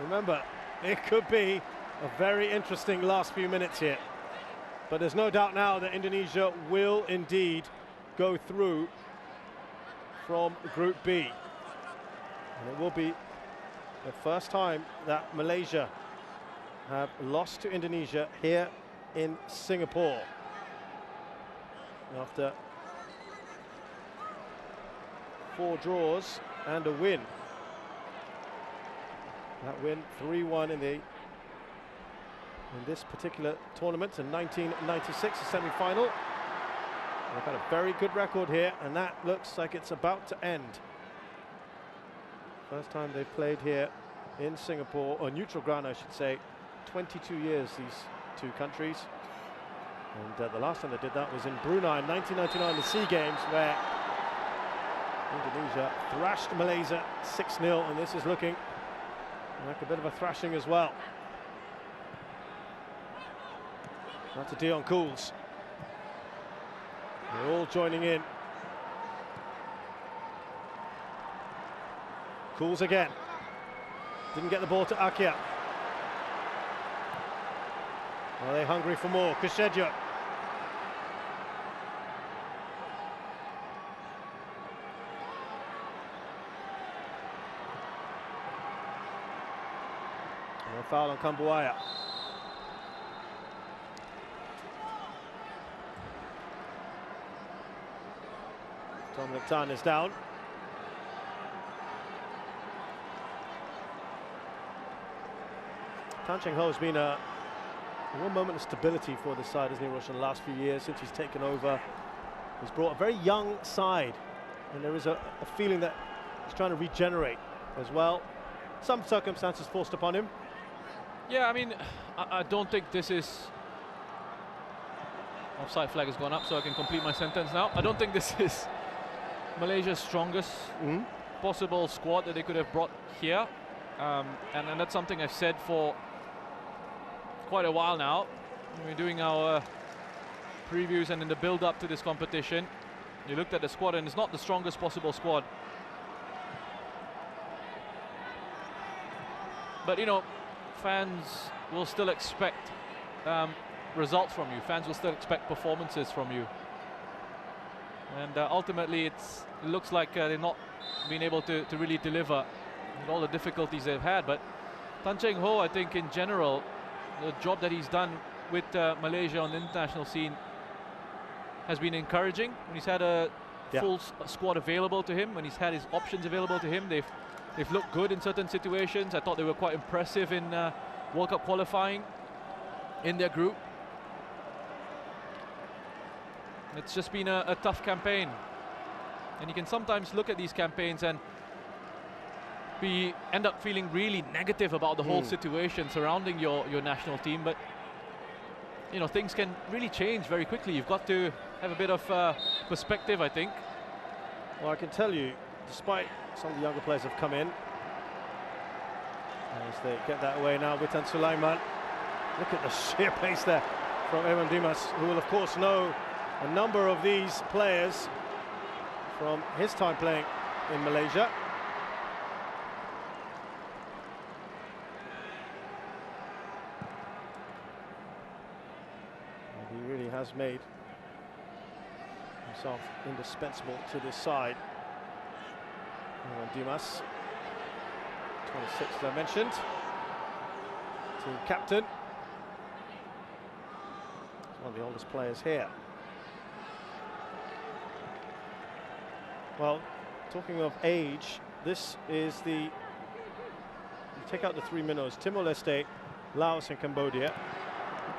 Remember, it could be a very interesting last few minutes here. But there's no doubt now that Indonesia will indeed go through from Group B. And it will be the first time that Malaysia have lost to Indonesia here in Singapore. After 4 draws and a win. That win 3-1 in this particular tournament in 1996, the semi-final. They've had a very good record here, and that looks like it's about to end. First time they've played here in Singapore, or neutral ground, I should say. 22 years, these 2 countries. And the last time they did that was in Brunei in 1999, the SEA Games, where Indonesia thrashed Malaysia 6-0, and this is looking like a bit of a thrashing as well. Now to Dion Cools. They're all joining in. Cools again. Didn't get the ball to Akia. Are they hungry for more? Kusheja. A foul on Kambuaya. Dominic Tan is down. Tan Cheng Ho has been a real moment of stability for the side, hasn't he, Rush, in the last few years since he's taken over. He's brought a very young side, and there is a feeling that he's trying to regenerate as well. Some circumstances forced upon him. Yeah, I mean, I don't think this is... Offside flag has gone up, so I can complete my sentence now. I don't think this is Malaysia's strongest possible squad that they could have brought here. And that's something I've said for quite a while now. We're doing our previews and in the build-up to this competition. You looked at the squad and it's not the strongest possible squad. But, you know, fans will still expect results from you. Fans will still expect performances from you. And ultimately, it looks like they're not being able to really deliver with all the difficulties they've had. But Tan Cheng Ho, I think, in general, the job that he's done with Malaysia on the international scene has been encouraging. He's had a full squad available to him, when he's had his options available to him. They've looked good in certain situations. I thought they were quite impressive in World Cup qualifying in their group. It's just been a tough campaign, and you can sometimes look at these campaigns and end up feeling really negative about the whole situation surrounding your national team. But you know, things can really change very quickly. You've got to have a bit of perspective, I think. Well, I can tell you, despite some of the younger players have come in, as they get that away now, Witan Sulaiman. Look at the sheer pace there from Evan Dimas, who will of course know a number of these players from his time playing in Malaysia. And he really has made himself indispensable to this side. Evan Dimas, 26 as I mentioned, team captain. He's one of the oldest players here. Well, talking of age, this is you take out the three minnows, Timor-Leste, Laos and Cambodia.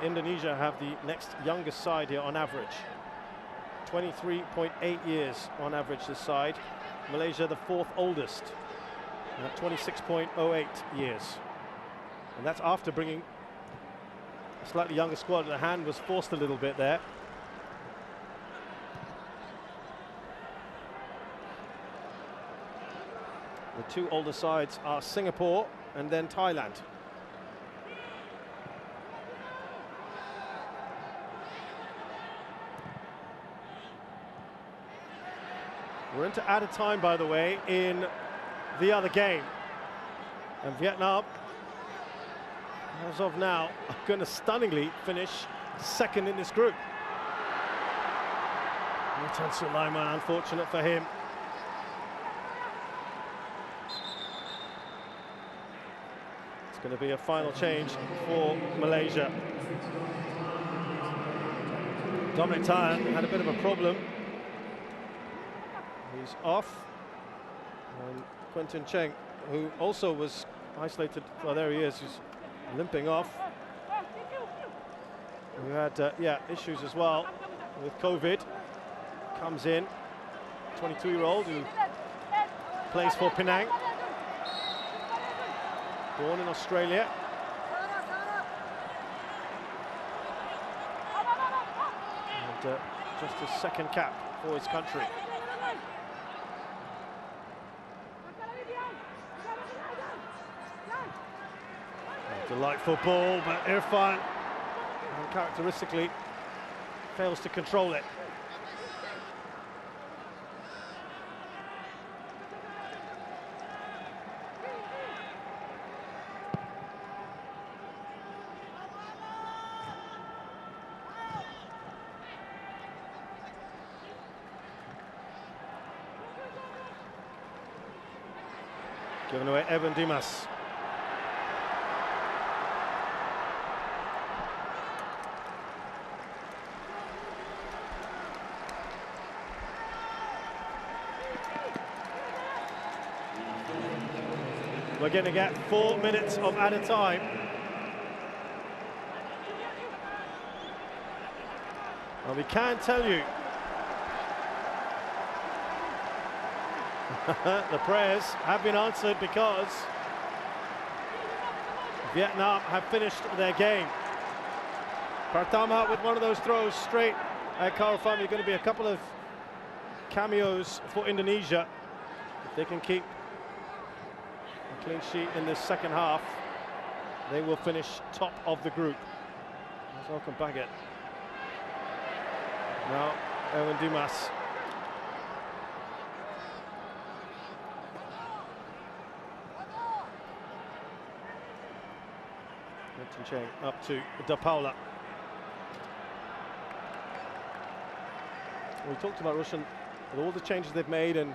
Indonesia have the next youngest side here on average. 23.8 years on average this side. Malaysia the fourth oldest at 26.08 years. And that's after bringing a slightly younger squad. The hand was forced a little bit there. The two older sides are Singapore and then Thailand. We're into added time, by the way, in the other game. And Vietnam, as of now, are going to stunningly finish second in this group. Witan Sulaiman, unfortunate for him. It's going to be a final change for Malaysia. Dominic Tan had a bit of a problem. He's off. And Quentin Cheng, who also was isolated, well, there he is, he's limping off. Who had, issues as well with COVID. Comes in, 22-year-old who plays for Penang. Born in Australia. And just his second cap for his country. Delightful ball, but Irfan uncharacteristically fails to control it. Given away Evan Dimas. We're going to get 4 minutes of added time. And we can tell you the prayers have been answered, because Vietnam have finished their game. Pratama with one of those throws straight at Karl Fami. Going to be a couple of cameos for Indonesia. If they can keep a clean sheet in this second half, they will finish top of the group. There's Malcolm Baggett. Now Evan Dimas. Quentin Cheng up to Da Paula. We talked about Russian, with all the changes they've made and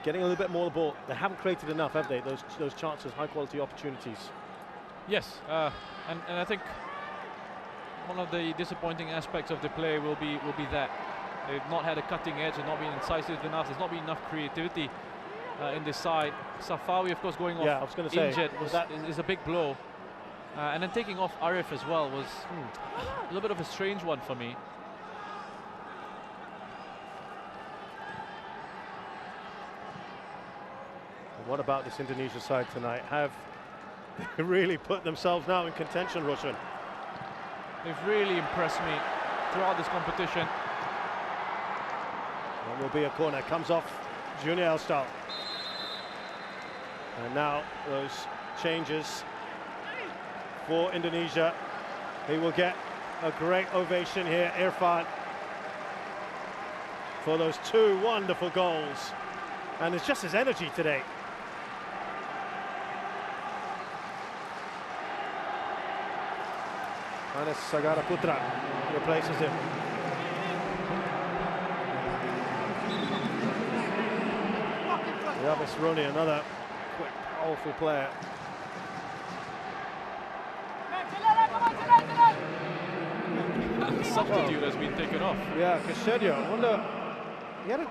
getting a little bit more of the ball. They haven't created enough, have they? Those chances, high quality opportunities. Yes, and I think one of the disappointing aspects of the play will be that They've not had a cutting edge and not been incisive enough. There's not been enough creativity in this side. Safawi, of course, going off injured is a big blow. And then taking off Arif as well was a little bit of a strange one for me. What about this Indonesia side tonight? Have they really put themselves now in contention, Roshan? They've really impressed me throughout this competition. That will be a corner. Comes off Junior Elstal. And now those changes for Indonesia. He will get a great ovation here, Irfan, for those 2 wonderful goals. And it's just his energy today. Anis Sagara Putra replaces him. Yabis Roni, another quick, powerful player. The substitute has been taken off. Yeah, Casedio. I wonder, he had a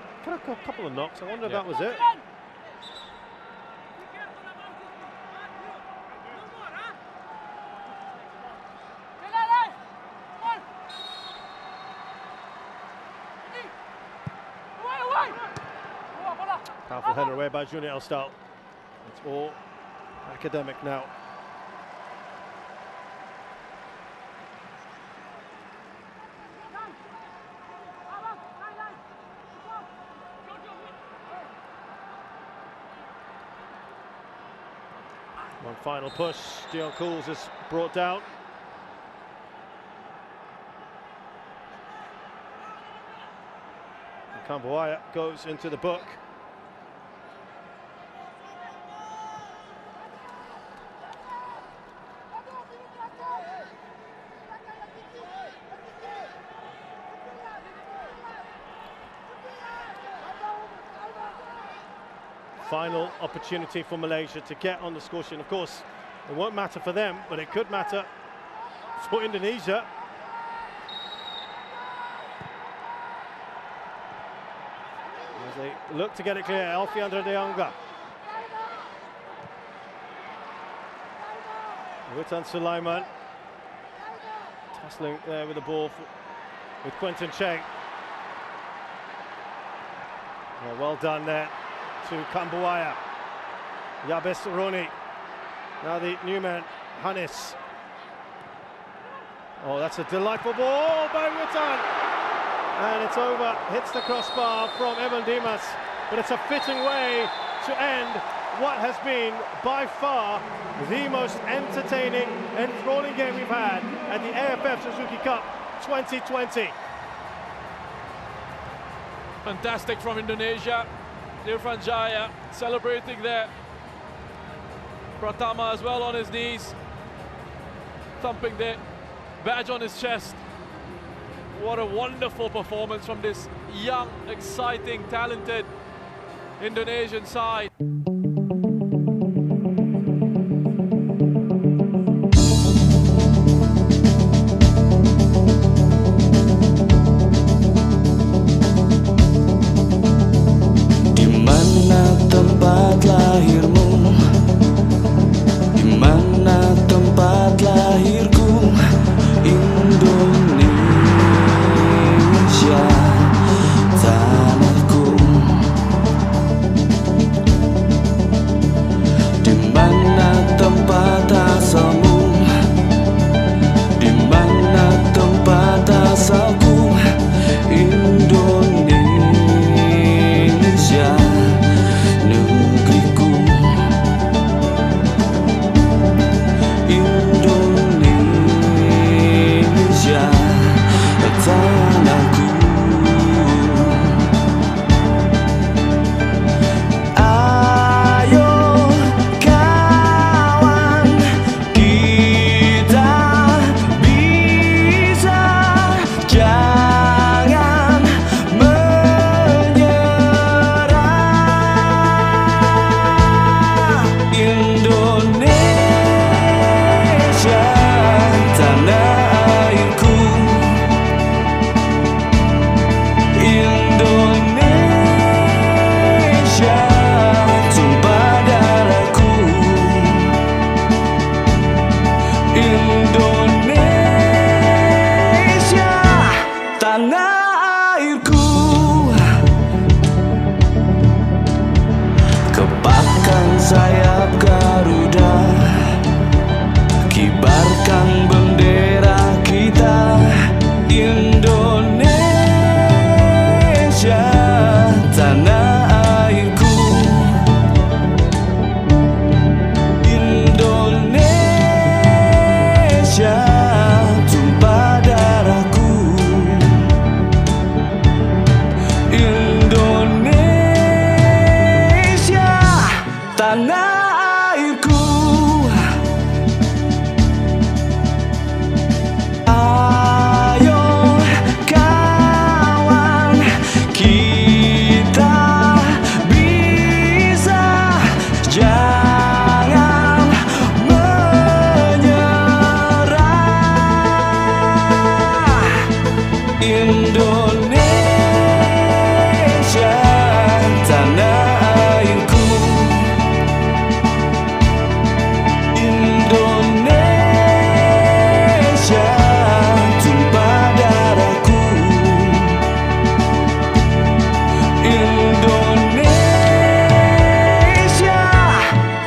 couple of knocks. I wonder if that was it. Powerful header away by Junior Elstal. It's all academic now. One final push. Dion Cools is brought down. Kambuaya goes into the book. Final opportunity for Malaysia to get on the score sheet. Of course, it won't matter for them, but it could matter for Indonesia. As they look to get it clear, Alfiandra De Jonga. Witan Sulaiman tussling there with the ball with Quentin Cheng. Well done there to Kambuaya. Yabis Roni. Now the new man, Hannes. Oh, that's a delightful ball by Witan. And it's over, hits the crossbar from Evan Dimas. But it's a fitting way to end what has been by far the most entertaining, enthralling game we've had at the AFF Suzuki Cup 2020. Fantastic from Indonesia. Irfan Jaya celebrating there. Pratama as well on his knees, thumping the badge on his chest. What a wonderful performance from this young, exciting, talented Indonesian side. Tempat lahirmu, di mana tempat lahirku, Indonesia, tanahku. tanah airku. Kepakkan sayap Garuda, kibarkan bendera kita, Indonesia, tanah airku. Indonesia, tumpah darahku. Indonesia, tanah airku. Ayo kawan, kita bisa, jangan menyerah. Indonesia, tanah airku. Indonesia, tumpah darahku. Indonesia,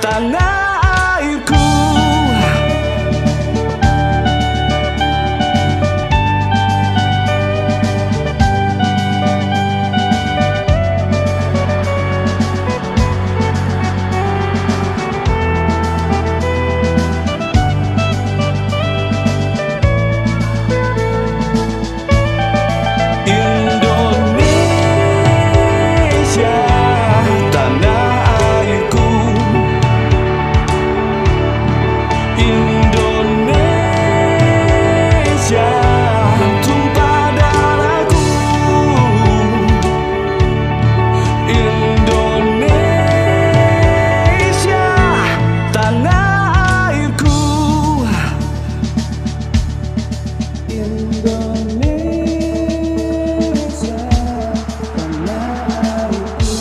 tanah airku. Indonesia, tanah airku. Indonesia, tumpah darahku. Indonesia, tanah airku. Indonesia, tanah airku.